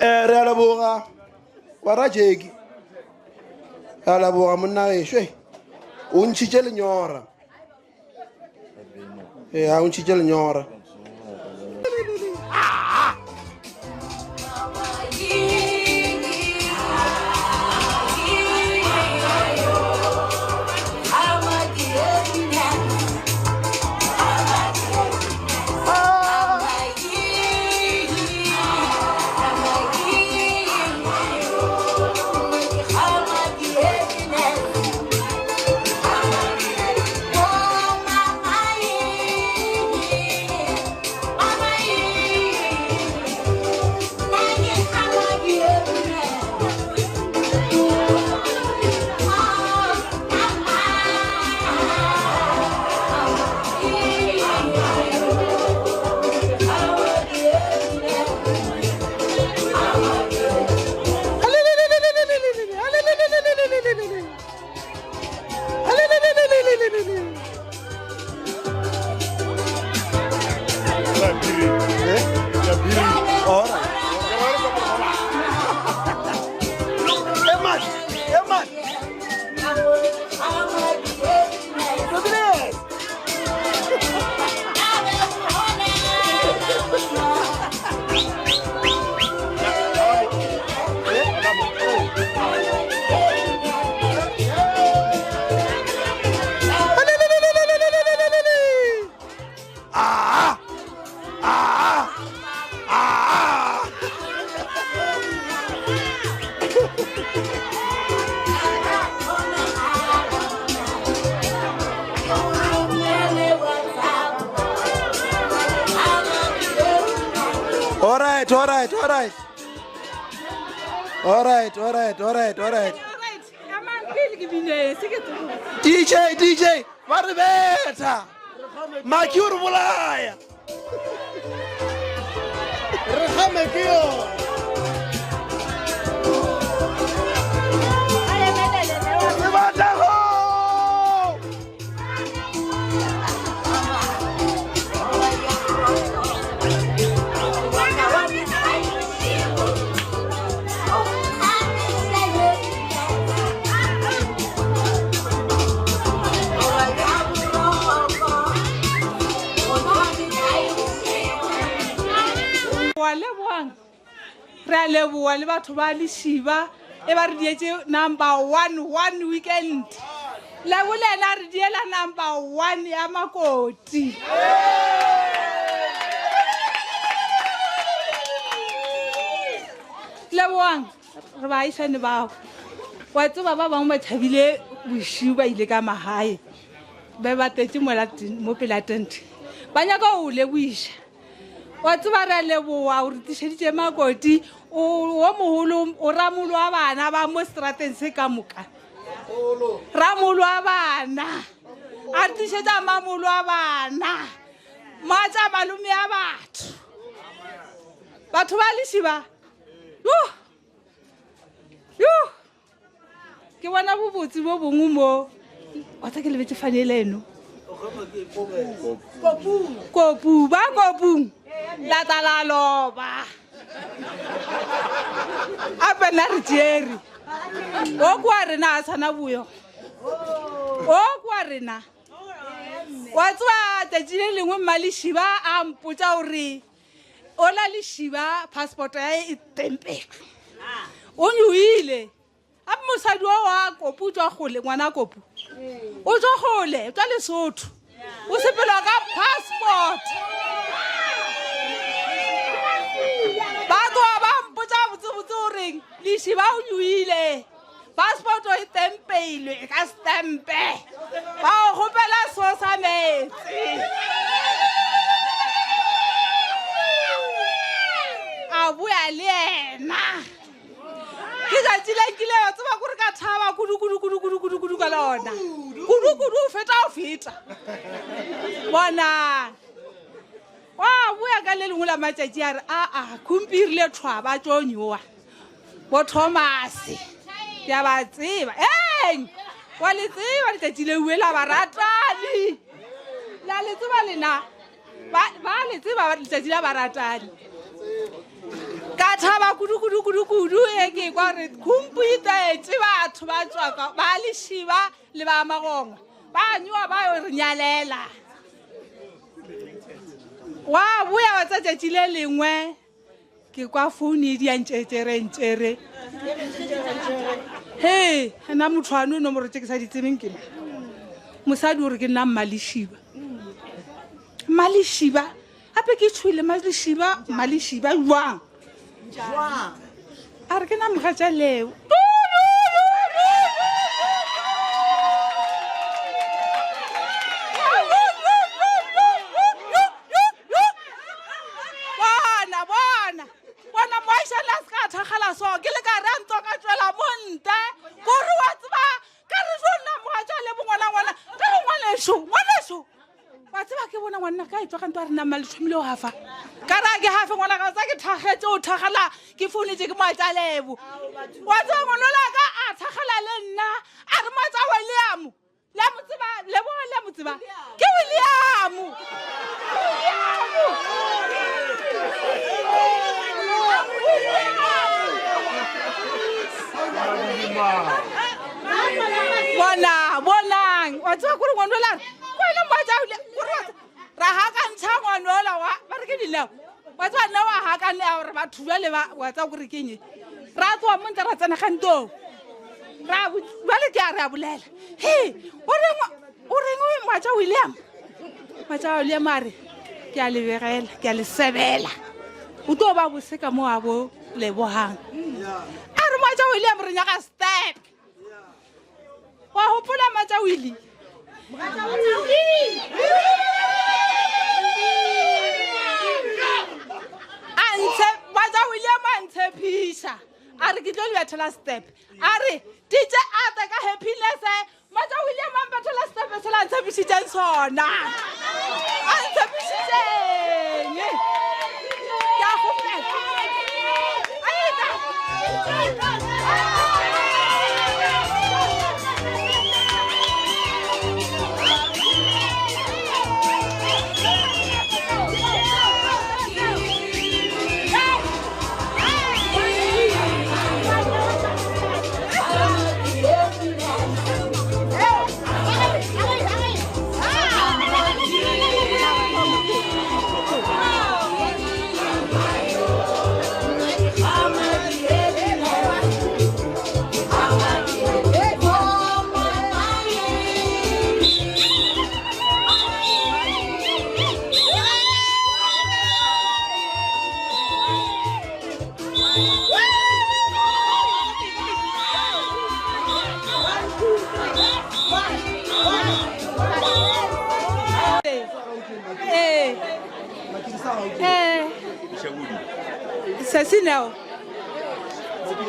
re a leboga wa rajeki re a leboga monna gešo o ntšhitše lenyora a o ntšhitše lenyora All right. DJ, va re beta. Maki o re bolaya. Re game ke yo. Se batla go. Re a leboa le batho ba Leshiba e ba re dietse number 1 weekend le bolela re diela number 1 ya Makoti le boang re ba isane ba wa tseba ba bang ba thabile Leshiba ile ka mahae ba ba tetse mo pelatente ba nyaka o le buisha wa tseba re leboa o re tisheditse Makoti o moholo o ramolo wa bana ba mo strateng se ka moka ramolo wa bana a tishetsa mamolo wa bana matsa malume ya batho ba Leshiba ke bona bobotsi bo bongwe mo wa tsa ke lebetse fanele eno kopu la talaloba apa na re jeri o kwa rena a sana buyo o kwa rena wa tswa tšatši le lengwe mma Leshiba a mpotša gore ola Leshiba passport ya e tempetswe o nyoile a mosadi wa Kopu o tswa gole ngwana Kopu o tswa gole o tswa Lesotho o sepelwa ka passport batho ba mpotša botsebotse gore Leshiba o nyoile passport o e tempeilwe ka stampe ba o gopela so sa metsi a boya le ena ke tšatši le nkile wa tseba kore ka thaba kudu ka lona kudu o feta o feta bona wa boya ka le lengwe la matšatši a re aa khumpirile thwaba tšo nyowa bo Thomase ke a ba tseba wa le tseba letšatši le ue la baratani la le tseba lena ba le tseba letšatši la baratani ka thaba kudu e ke kwa re khumpuitaetše batho ba tswaka ba Leshiba le ba Magongwa ba nyowa ba re nyalela wa boya wa tšatši le lengwe ke kwa founu di ntšere he nna motho ano nomoro tše ke sa di tsebeng ke mosadi gore ke nna mma Leshiba gape ke tšhoile mma Leshiba jwang a re ke na mogatša leo bona moašane a se ka thakgala so ke le ka re a ntwa ka tswela monte kore wa tseba ka re jo nna mogatša lebo ngwana ka re ngwaneso wa tseba ke bona ngwanna ka etswa ka nto a re nama lethomile o hafa ka ra ke hafe ngwana ka tsa ke thagetse o thagala ke founetse ke moatša lebo wa tseba ngwanola ka a thagala le nna a re moatša William le mo tseba ke William bonang wa tseba kore ngwanola kwele moatša ra hakantšha ngwanola ba re ke dileo wa tseba nna wa hakanea gore batho jale wa tsa kore ke nye ra tsoa montle ra tsena gantong jale ke a re a bolela o reng moatša William a re ke a lebegela ke a le sebela o tlo ba bose ka mo a bo Lebogang a re moatša William re nyaka step wa gopola moatša Willy moatša William a ntshepiša a re ke tlo le bethela step a re titše ate ka happiness moatša William a mpethela step sela a ntshepišitšeng sona a ntshepišitšeng ke a gopela Sasinao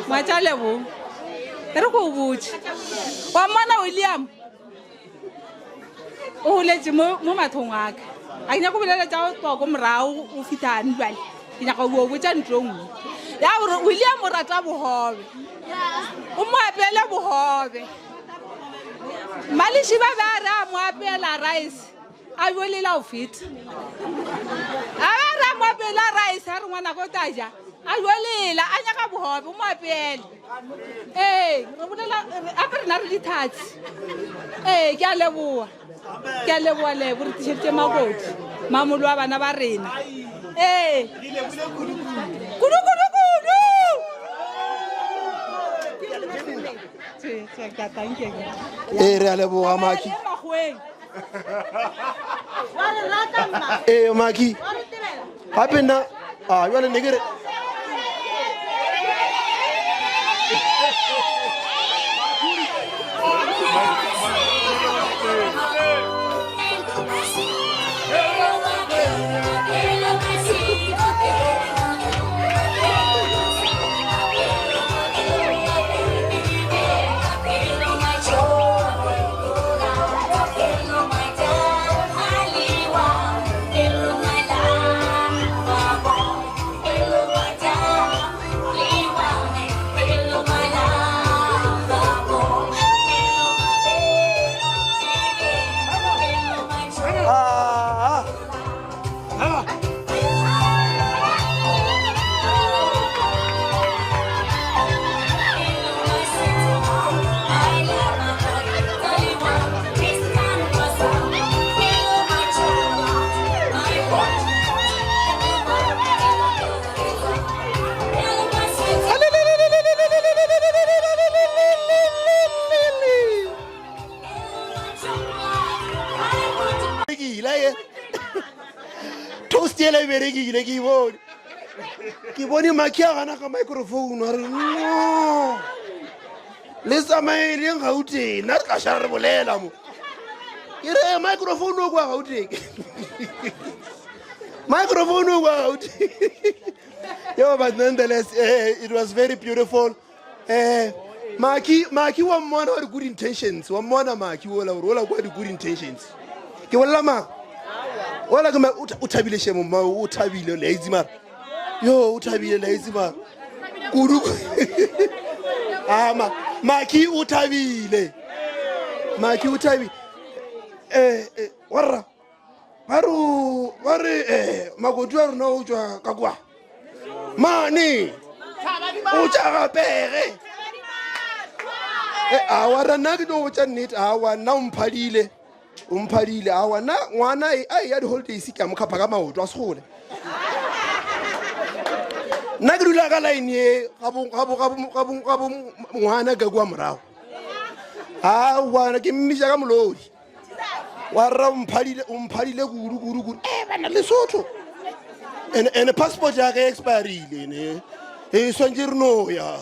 moatša Lebo e re go botse wa mmona William o goletše mo mathong a ka a ke nyaka go boleletša go ko morago o fitlhane jale ke nyaka go botša ntlo nngwe ya gore William o rata bogobe o mo apele bogobe mma Leshiba ba re a mo apela rice a bolela o feta a ba re a mo apela rice a re ngwana ko taja a yolela a nyaka bogobe o mo apele re bolela ape re na re dithatsi ke a leboa ke a leboa lebo re tišeditše makoti mamolo wa bana ba rena ee kudu re a leboga Maki Maki gape nna jale ne ke re ke bone Maki a gana ka microphone a re no le tsamaeleng gauteng na re tla šara re bolela mo ke re microphone o kwa gauteng microphone o kwa gauteng yo but nonetheless it was very beautiful Maki wa mmona wa good intentions wa mmona Maki ola kwa good intentions ke bolela ma wala ke o thabile shemo ma o thabile lazy mara yo o thabile lazy mara kudu Maki o thabile warra ba re makoti wa rona o tswa ka kwa mane o tša gapege warra nna ke tlo botša nnete awa nna o mphadile awa na ngwana a ya di-holidays ke a mo khapha ka maoto a segole nna ke dula ka line e gabo ngwana ka kua morago awana ke mmisa ka molodi wa rra o mphadile kudu bana lesotho and passport ya ka expirile ne e swantse re no ya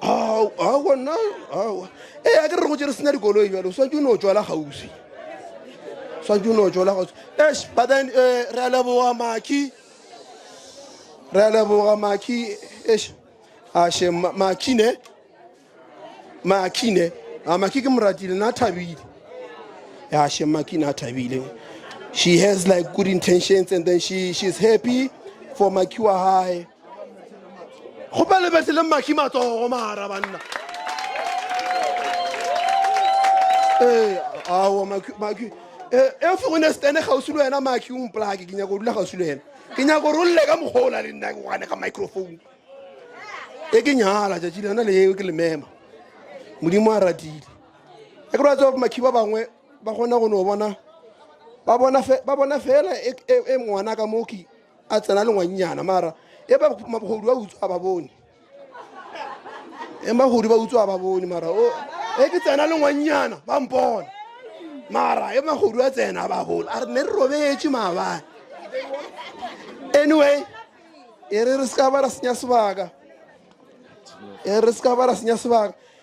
awana a ke re go tse re sena dikoloi jalo swantse o ne o tswala gausi but then re a leboga Maki ashe Maki ke moratile na thabile ashe Maki na thabile. She has like good intentions and then she's happy for Maki wa hae go ba le betse le Maki matsogo mara banna awa Maki if o ne stene gausi le wena Maki o mplake ke nyaka go dula gausi le wena ke nyaka go rolle ka mogola le nna go gane ka microphone e ke nyala tšatši lena le ke le mema modimo a ratile e ke ratsa Maki ba bangwe ba gona go no ba bona fela e ngwana ka moki a tsena le ngwanyana mara e ba magodu a utswa ba bone mara e ke tsena le ngwanyana ba mpona mara e magodu a tsena ba bone a re ne re robetse maabane anyway e re ska ba ra senya sebaka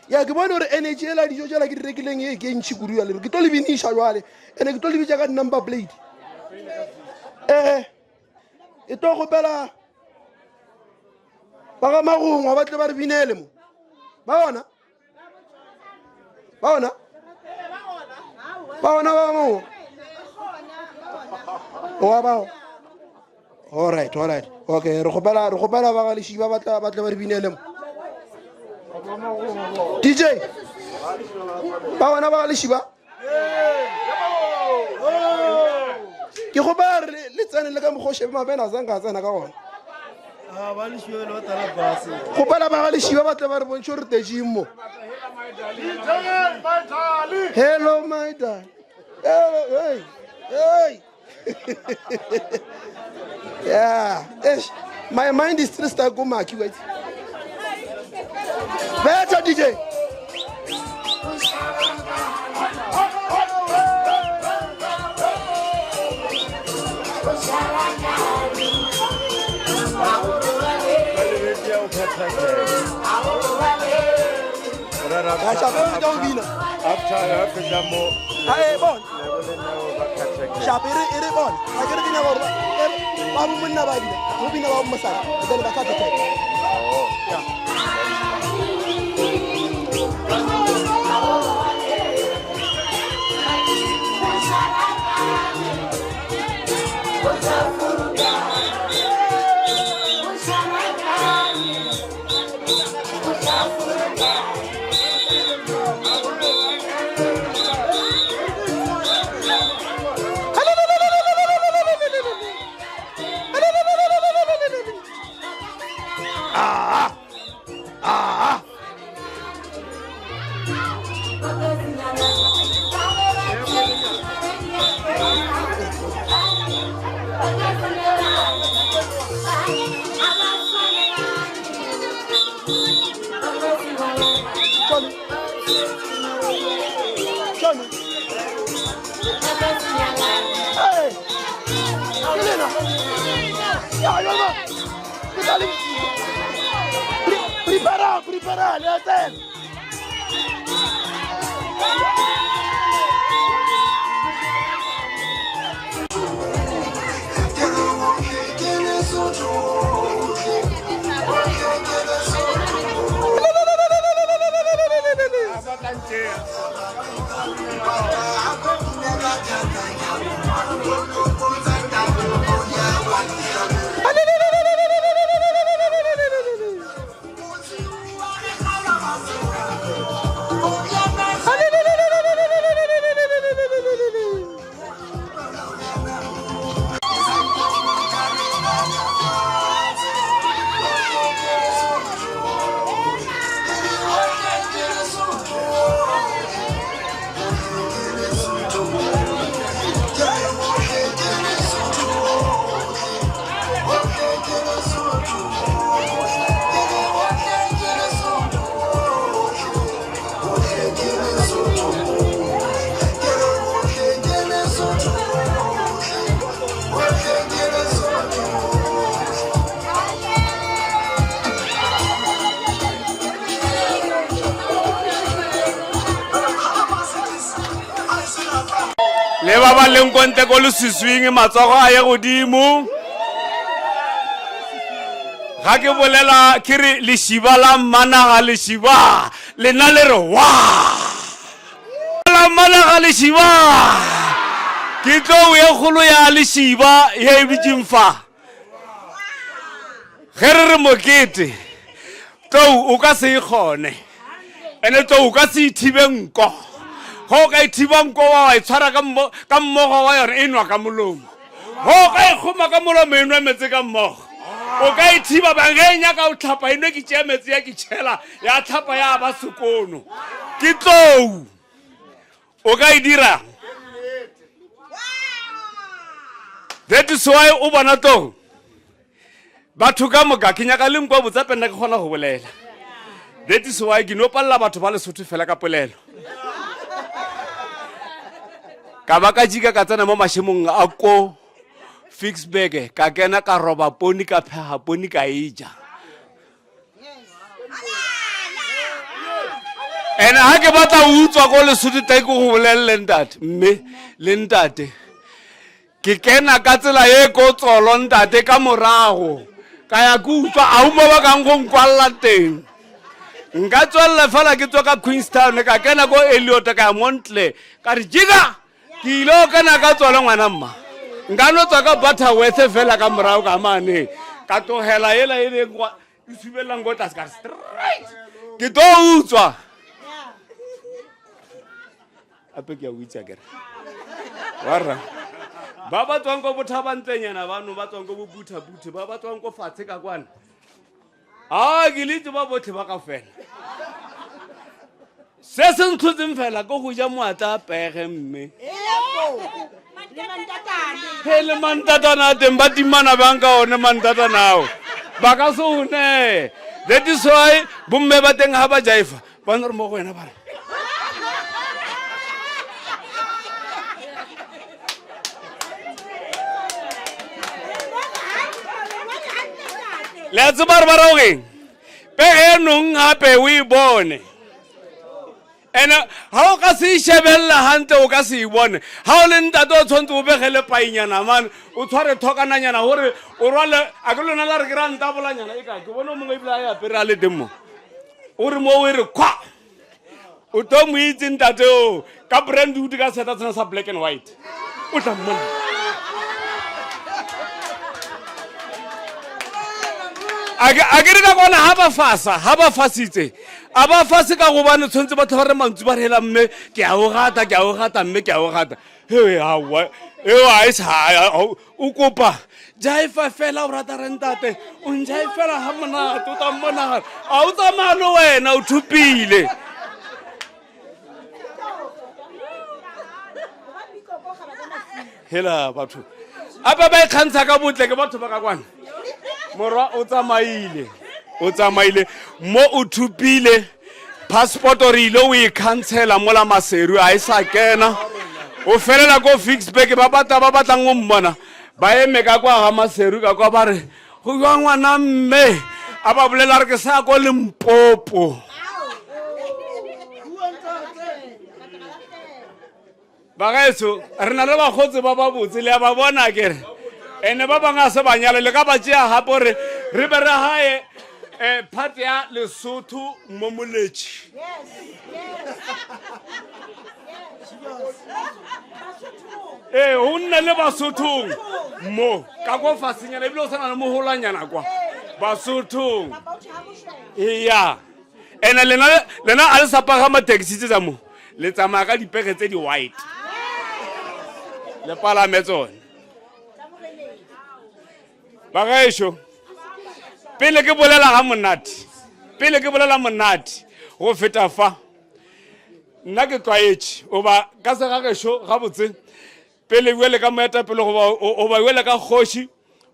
ya ke bone gore energy ela dijo tšela ke di rekileng e ke ntšhi kudu ya le ke tlo le biniša jwale ene ke tlo le bitša ka number plate e tlo gopela ba ga magongwa ba tle ba re binele mo ba ona oa bao alright okay re gopela ba ga leshiba ba tle ba re binele mo DJ ba bona ba le shiba ke go ba le tsene le ka mogoshe ba mabena zanga tsena ka gona ba le shiba le batla base go bala ba le shiba ba tla ba re bontsho re tejimo hello my darling Hey, hey. Yeah. My mind is still stuck on Maki. Wait. Better DJ. Prepara, listen. Le ba ba leng konte go le siswing matsogo a ye godimo ga ke bolela ke re le shiba la managa le shiba lena le re wa la managa le shiba ke tlo ye kholo ya le shiba ye bitjimfa ge re mokete to o ka se khone ene to o ka se thibenko go ka ithibang ko wa itshwara ka mmogo wa yona enwa ka molomo go ka ikgoma ka molomo enwa metse ka mmogo o ka ithiba bangenya ka o tlhapa eno ke tšea metsi ya ke tšhela ya tlhapa ya ba sekono ke tlou o ka e dira that is why o bona tlou batho ka moka ke nyaka leng kwa botsa pena ke kgona go bolela that is why ke no palla batho ba Lesotho fela ka polelo ka ba ka jika ka tsena mo mashemong a ko Fixburg ka kena ka roba poni ka pheha poni ka eja ene ha ke batla o utswa go Lesotho tae go bolelle ntate mme le ntate ke kena ka tsela ye ko tsolo ntate ka morago ka ya go utswa a umo ba kang go nkwalla teng nka tswalla fela ke tswa ka Queenstown ka kena go Elliot ka Montle ka re jika ke ilo kana ka tswala ngwana mma nka no tswa ka Butterworth fela ka morago ka mane ka togela ela e ngwa e subela ngo tla ska straight ke to utswa ape ke a utswa kere warra ba ba tswang go bothabantlenyana bano ba tswang go bobuthabuthe ba ba tswang go fatshe ka kwana ke le ba botlhe ba ka fela se se nthutseng fela go ja moata pege mme hele mantatana teng ba timana bang ka one mantatana ao ba ka se une. That is why bomme ba teng ha ba jaifa ba nna re mo go wena ba re le tse ba re ba rogeng pe enong gape o e bone ene ha o ka se shebella hantle o ka se e bone ha o le ntate o tshwantse o begele painyana mane o tshware thokananyana gore o rwale a ke lona la re ke ra ntabolanyana e ka ke bone o mongwe ebile a e apere a le teng mo o re mo o e re kgwa o to mo itse ntate o ka brandwood ka seta tsena sa black and white o tla mmona a ke re ka kona ha ba fasitse a ba fase ka gobane tshwantse batho ba re mantsi ba re hela mme ke a o gata mme ke a o gata eo a e sa o kopa jaifa fela o rata re ntate o njaifela ha monate o tla mmonagala a o tsamaya le wena o thupile hela batho apa ba ikgantsha ka botle ke batho ba ka kwana morwa o tsamaile mo o thupile passport o re ile o e cancela mola maseru a e sa kena o felela ko Fixburg ba batlang go mmona ba eme ka kwa ga maseru ka kwa ba re go jwa ngwana mme a ba bolela re ke sa ko Limpopo ba gaetso re na le bagotse ba botse le ba bona kere ene ba banga se banyala le ka ba tšea gape re be re hae part ya Lesotho mo moletši o nna le Basothong mo ka go fasinyana ebile o sana le moholanyana kwa Basothong ya ene lena a le sa pagama taxi tse tsa mo le tsamaya ka dipege tse di white le palame tsone ba gaešo pele ke bolela monate go feta fa nna ke tlwaetše o ba ka se gagešo gabotse pele buele ka moetapele o ba buele ka kgoši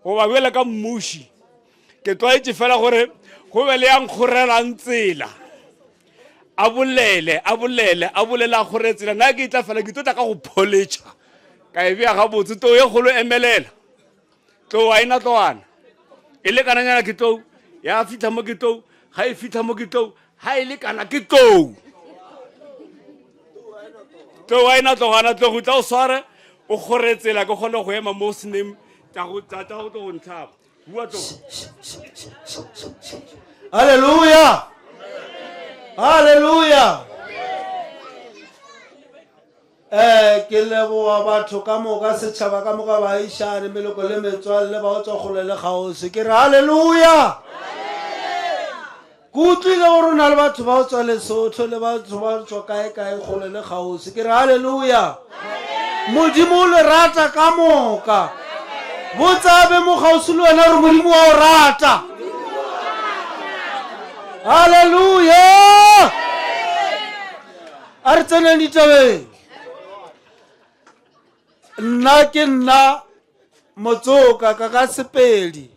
o ba buele ka mmuši ke tlwaetše fela gore go be le yang kgorelang tsela a bolela gore tsela nna ke itla fela ke tota ka go pholetša ka e bea gabotse to ye kgolo emelela tlo a ena tloana e le kananyana ke tlou ya fitlha mo ke tlou ga e fitlha mo ke tlou ha e le kana ke tlou a ena tlogana tlo go tla o sware o kgoretsela ke kgone go ema mo seneng tsa go tlo go ntlhaba bua tlo Hallelujah. Ke leboa batho ka moka setšhaba ka moka baišane meloko le metswalle ba o tswa kgole le kgauswi ke re haleluya ke utlwile gore o na le batho ba o tswa Lesotho le batho ba tswa kae kgole le kgauswi ke re haleluya modimo o le rata ka moka botsabe mo kgauswi le wena gore modimo wa o rata haleluya a re tseneng ditabeng nna ke nna Motsoka ka Sepedi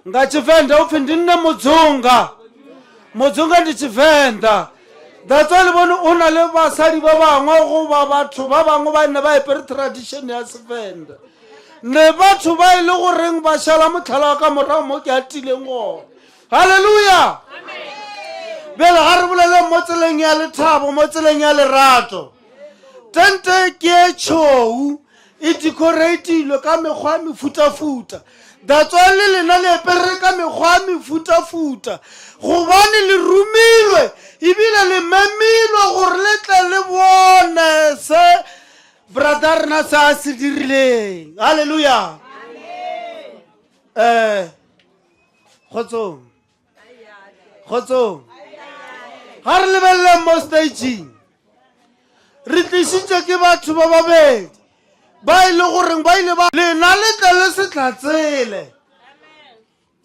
nga Tshivenda u pfi ndi nne Mudzunga ndi Tshivenda datso le bone o na le basadi ba bangwe go ba batho ba bangwe ba nne ba epere tradition ya Sevenda ne batho ba ile go reng ba shala motlhala ka morago mo ke atileng go haleluya bele ga re bolele mo tseleng ya lethabo mo tseleng ya lerato tente ke tshou e decorateilwe ka mekgwa mefutafuta datswa le lena le epere ka mekgwa mefutafuta gobane le rumilwe ebile le memilwe gore le tle le bone se brother na sa se dirileng haleluya kgotsong ga re lebelele mo stageng re tlisitse ke batho ba babedi ba ile goreng ba ile ba lena le tle le se tlatsele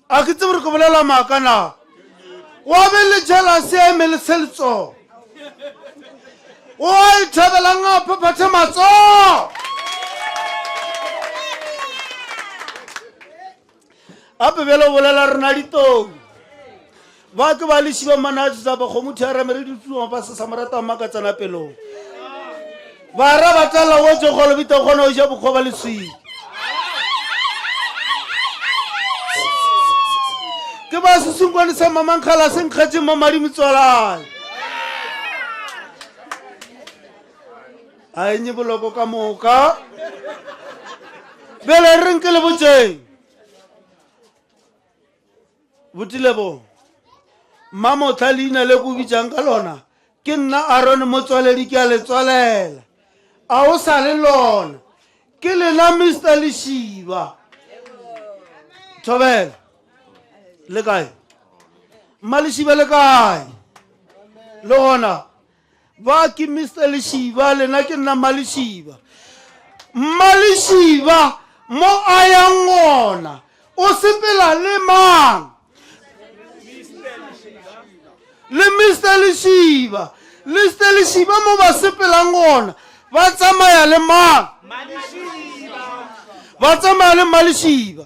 a ke tsebe re ko bolela maaka na wa be le jealous ya eme le seltso o a ithabelang a phaphathe matsogo ape bjale o bolela rena ditong ba ke ba lešiba manatse tsa bakgomotho ya ramere ditumo ba se sa morata makatsana pelong ba ra ba tala wetse kgolo bita kgona go ja bokgoba le sweet ke ba sesunkwane sa mamankgala se nkgetse mamadi metswalane a enye boloko ka moka bele re nke le botseng botilebo mamotla leina le ko bitsang ka lona ke nna Aaron Motswaledi ke a le tswalela a o sa le lona ke lena Mr. Leshiba Thobela le kae Malishiba le kae le gona ba ke Mr. Leshiba lena ke nna Malishiba mo a yang gona o sepela le mang le Mr. Leshiba mo ba sepelang gona ba tsamaya le mang ba tsamaya le Malishiba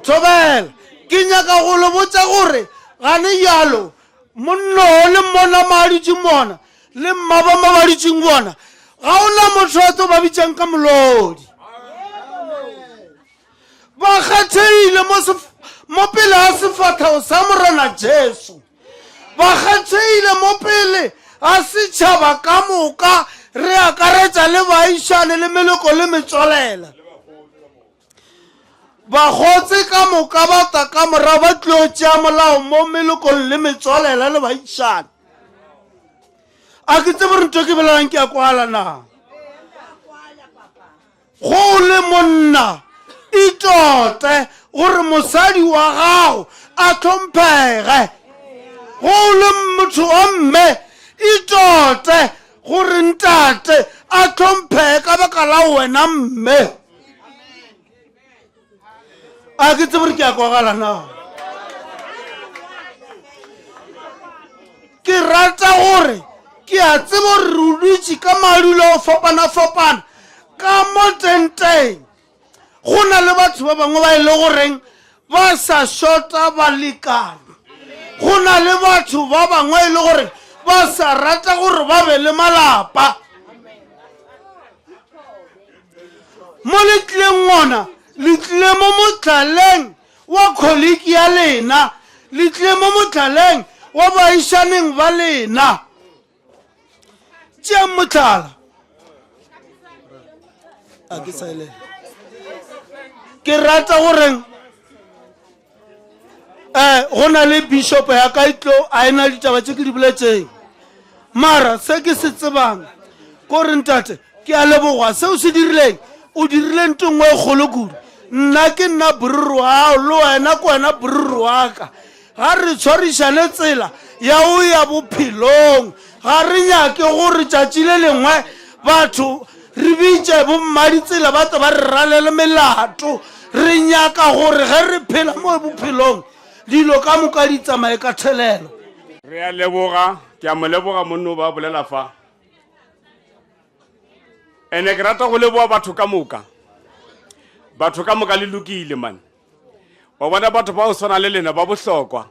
Thobela ke nyaka go le botsa gore gane yalo monno le mona maditseng bona le mmaba mabaditseng bona ga ona motho a tlo ba bitsang ka molodi ba kgatheile mo pele a sefathao sa morena Jesu ba kgatheile mo pele a setšhaba ka moka re akaretsa le baišane le meleko le metswalela ba gotse ka moka ba ta ka mora ba tlo tšea molao mo melekong le metswalela le baišane a ke tsebe re nto ke belelang ke a kwala na go le monna itote gore mosadi wa gago a tlhomphege go le motho wa mme itote gore ntate a tlhomphege ka baka la wena mme a ke tsebe re ke a kwagala na ke rata gore ke a tsebe gore re dutse ka madulo o fapana ka mo tenteng go na le batho ba bangwe ba ile goreng ba sa shota balekane go na le batho ba bangwe ile gore ba sa rata gore ba be le malapa mo letleng ngona letle mo motlaleng wa kholiki ya lena letle mo motlaleng wa baišaneng ba lena tšea motlala a ke saele ke rata goreng go na le bishop ya ka itlo a ena ditaba tse ke di boletseng mara se ke se tsebang gore ntate ke a leboga seo se dirileng o dirile ntho nngwe e kgolo kudu nna ke nna boruru wa le wena ke wena boruru wa ka ga re tshwarišane tsela ya o ya bophelong ga re nyake gore tšatši le lengwe batho re bitše bommaditsela ba tlo ba re ralele melato re nyaka gore ge re phela mo bophelong dilo ka moka di tsamaye ka thelelo re a leboga ke a mo leboga monno ba bolela fa ene ke rata go leboga batho ka moka le lokile man wa bona batho ba o swana le lena ba bohlokwa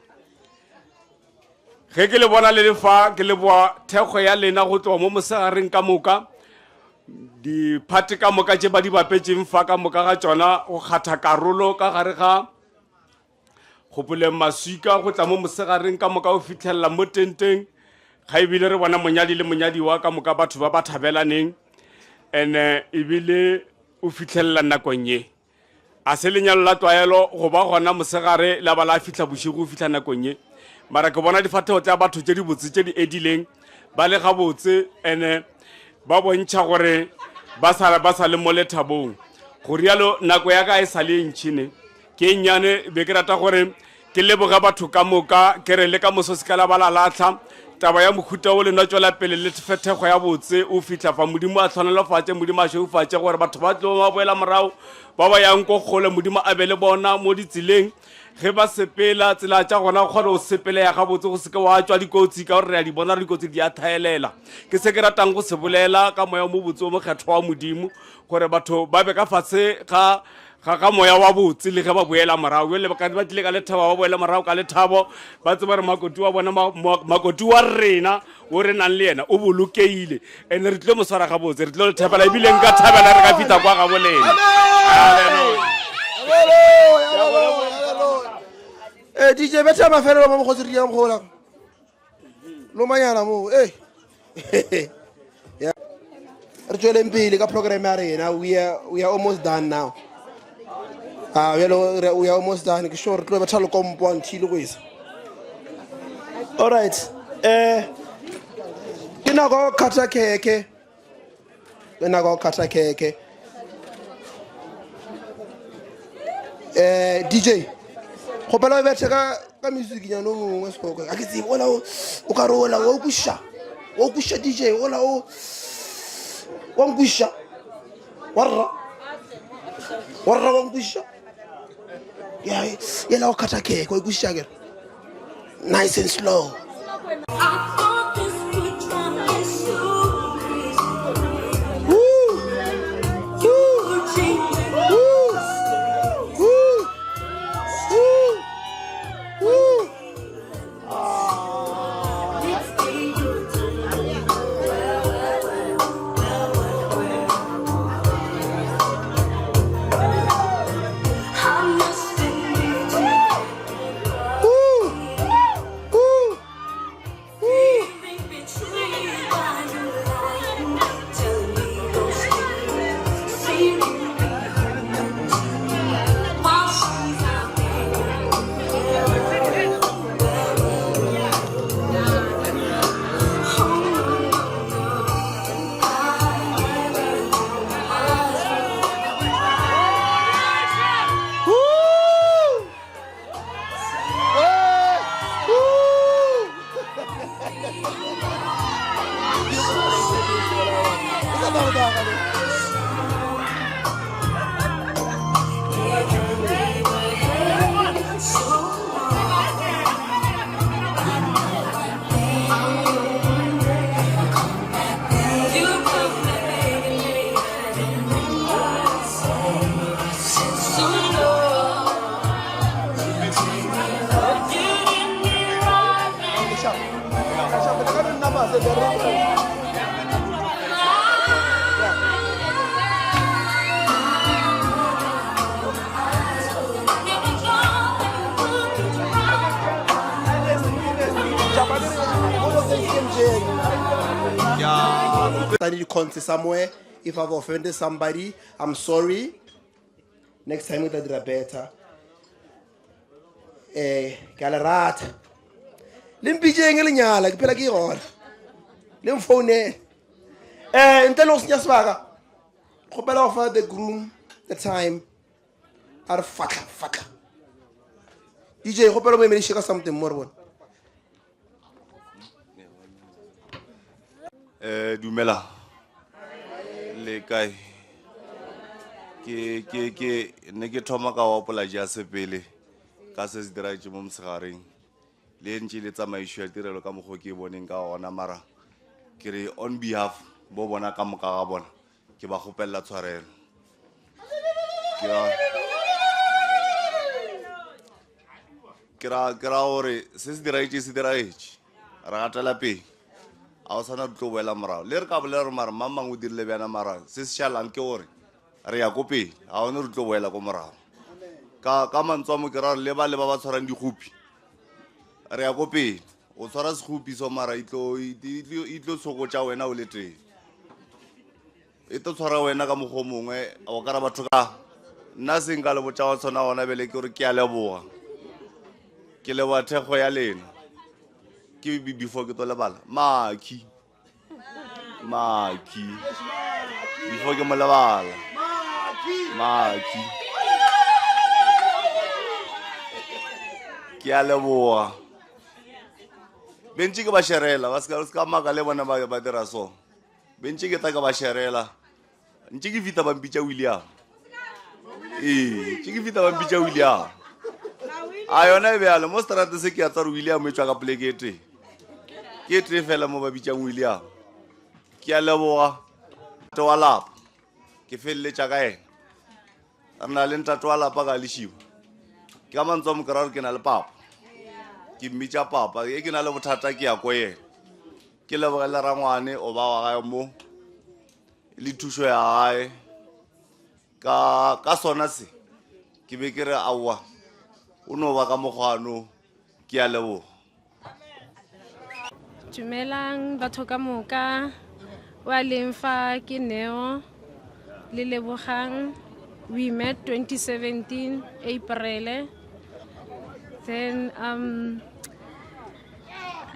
ge ke le bona le lefa ke leboa thekgo ya lena go tloga mo mosegareng ka moka di-party ka moka tše ba di bapetseng fa ka moka ga tšona go kgatha karolo ka gare ga kgopoleng maswika go tla mo mosegareng ka moka o fitlhelela mo tenteng ga ebile re bona monyadi le monyadi wa ka moka batho ba ba thabelaneng ene ebile o fitlhelela nakong ye a se lenyalo la tlwaelo go ba gona mosegare la ba la fitlha bošego o fitlha nakong ye mara ke bona difathego tša batho tše di botse tše di edileng ba le gabotse ene ba bontšha gore ba sa le mo lethabong go rialo nako ya ka e sa le ntšhine ke nnyane be ke rata gore ke leboga batho ka moka ke re le ka moso se ka la ba la latlha taba ya mohuta o lena tswela pele le fethego ya botse o fitlha fa modimo a tshwanelafatse modimo a šeufatse gore batho ba tlo ba boela morago ba ba yang ko kgole modimo a be le bona mo ditseleng ge ba sepela tsela tša gona kgone o sepeleya gabotse go seke wa tswa dikotsi ka gore re a di bona dikotsi di a thaelela ke se ke ratang go se bolela ka moya mo botse o mokgetho wa modimo gore batho ba be ka fatshe ga ga ka moya wa botse le ge ba boela morago jale ba tlile ka lethabo ba boela morago ka lethabo ba tseba re makoti wa bona makoti wa rena o re nang le ena o bolokeile and re tlile mo swara ga botse re tlile le thapela ebile nka thabela re ka fita kwa ga bolena DJ betha mafelelo mo mokgotsi re yang gola lo manyana mo re tsweleng pele ka program ya rena. We are almost done now. We are almost done. Ke sure re tlo betha le kompo until go isa. All right. Ke nako kata keke. DJ go pela bethe ka music nyano ngwe soko a ke tsebe ola o ka rola o kusha DJ ola o kusha warra kusha ya la o kata ke ko kusha ke nice and slow. I need to contact somewhere. If I've offended somebody, I'm sorry. Next time we'll do better. Galarata. Limpije ngelinyala kuphela ke yona. Limphone. Intelo sinyasibaka. Khopela offer the groom the time. Are fatla. DJ khopela mo emelishika something more one. Dumela le kae ke ne ke thoma ka wa polaja sepele ka se dira tse mo msegareng le ntse le tsamaiso ya tirelo ka mogo ke boneng ka ona mara ke re on behalf bo bona ka moka ga bona ke ba gopella tshwarelo ke ra ore se dira itse ra gatela pe a o sana tlo boela morao le re ka bolela re mara mamang o dirile bjana mara se se shalang ke gore re ya ko pele a one re tlo boela ko morago ka mantswa mo ke ra le ba tshwarang dikgopi re ya ko pele o tshwara sekgopi so mara itlo tshokotša wena o le teng e tlo tshwara wena ka mogo mongwe o ka ra batho ka nna seng ka le botša wa tshwana gona bele ke gore ke a leboga ke leboga thekgo ya lena ke before ke to lebala maki before ke mo lebala maki ke a leboga bentse ke ba sherela ba ska maka le bona ba dira so bentse ke ta ka ba sherela ntse ke fita ba mpitša William ntse ke fita ba mpitša William a yona e bealo mo strate se ke a tsara William e tswa ka plekete ke tre fela mo ba bitšang William ke a leboga to wa lapa ke felletša ka ena re na le ntate wa lapa ka leshiwa ke ka mantswe a mo kry-a gore ke na le papa ke mmitša papa e ke na le bothata ke ya ko yena ke lebogele rangwane o ba wa gae mo le thuso ya gae ka sona se ke be ke re aowa o no ba ka mokgwano ke a leboga. Dumelang batho ka moka wa leng fa ke Neo le Lebogang. We met 2017 April. Then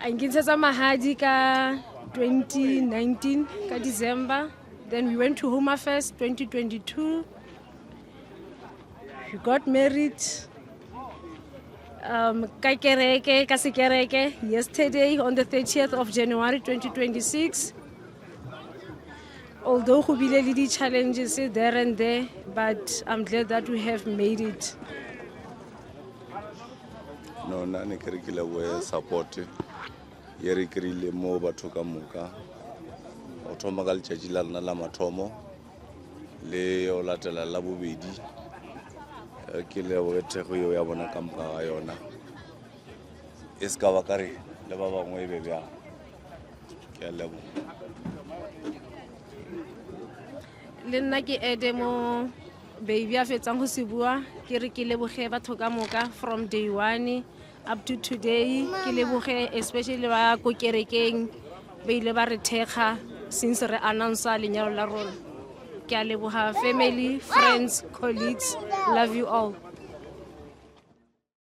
I ngintshetsa mahadi ka 2019 ka December. Then we went to Home Affairs 2022. We got married ka sekereke yesterday on the 30th of January 2026. Although go bile le di challenges there and there, but I'm glad that we have made it. No, na ne ke re ke lebohe support ye re kry-ile mo batho ka moka o thoma ka letšatši la rena la mathomo le o latela la bobedi ke leboge thego eo ya bona ka moka ga yona e se ka ba ka re le ba bangwe e be bjang ke a leboga. Le nna ke ede mo baby a fetsang go se bua ke re ke leboge batho ka moka from day one up to today. Ke leboge especially ba ko kerekeng ba ile ba re thekga since re announce lenyalo la rona. Ke a leboga family, friends, colleagues, love you all.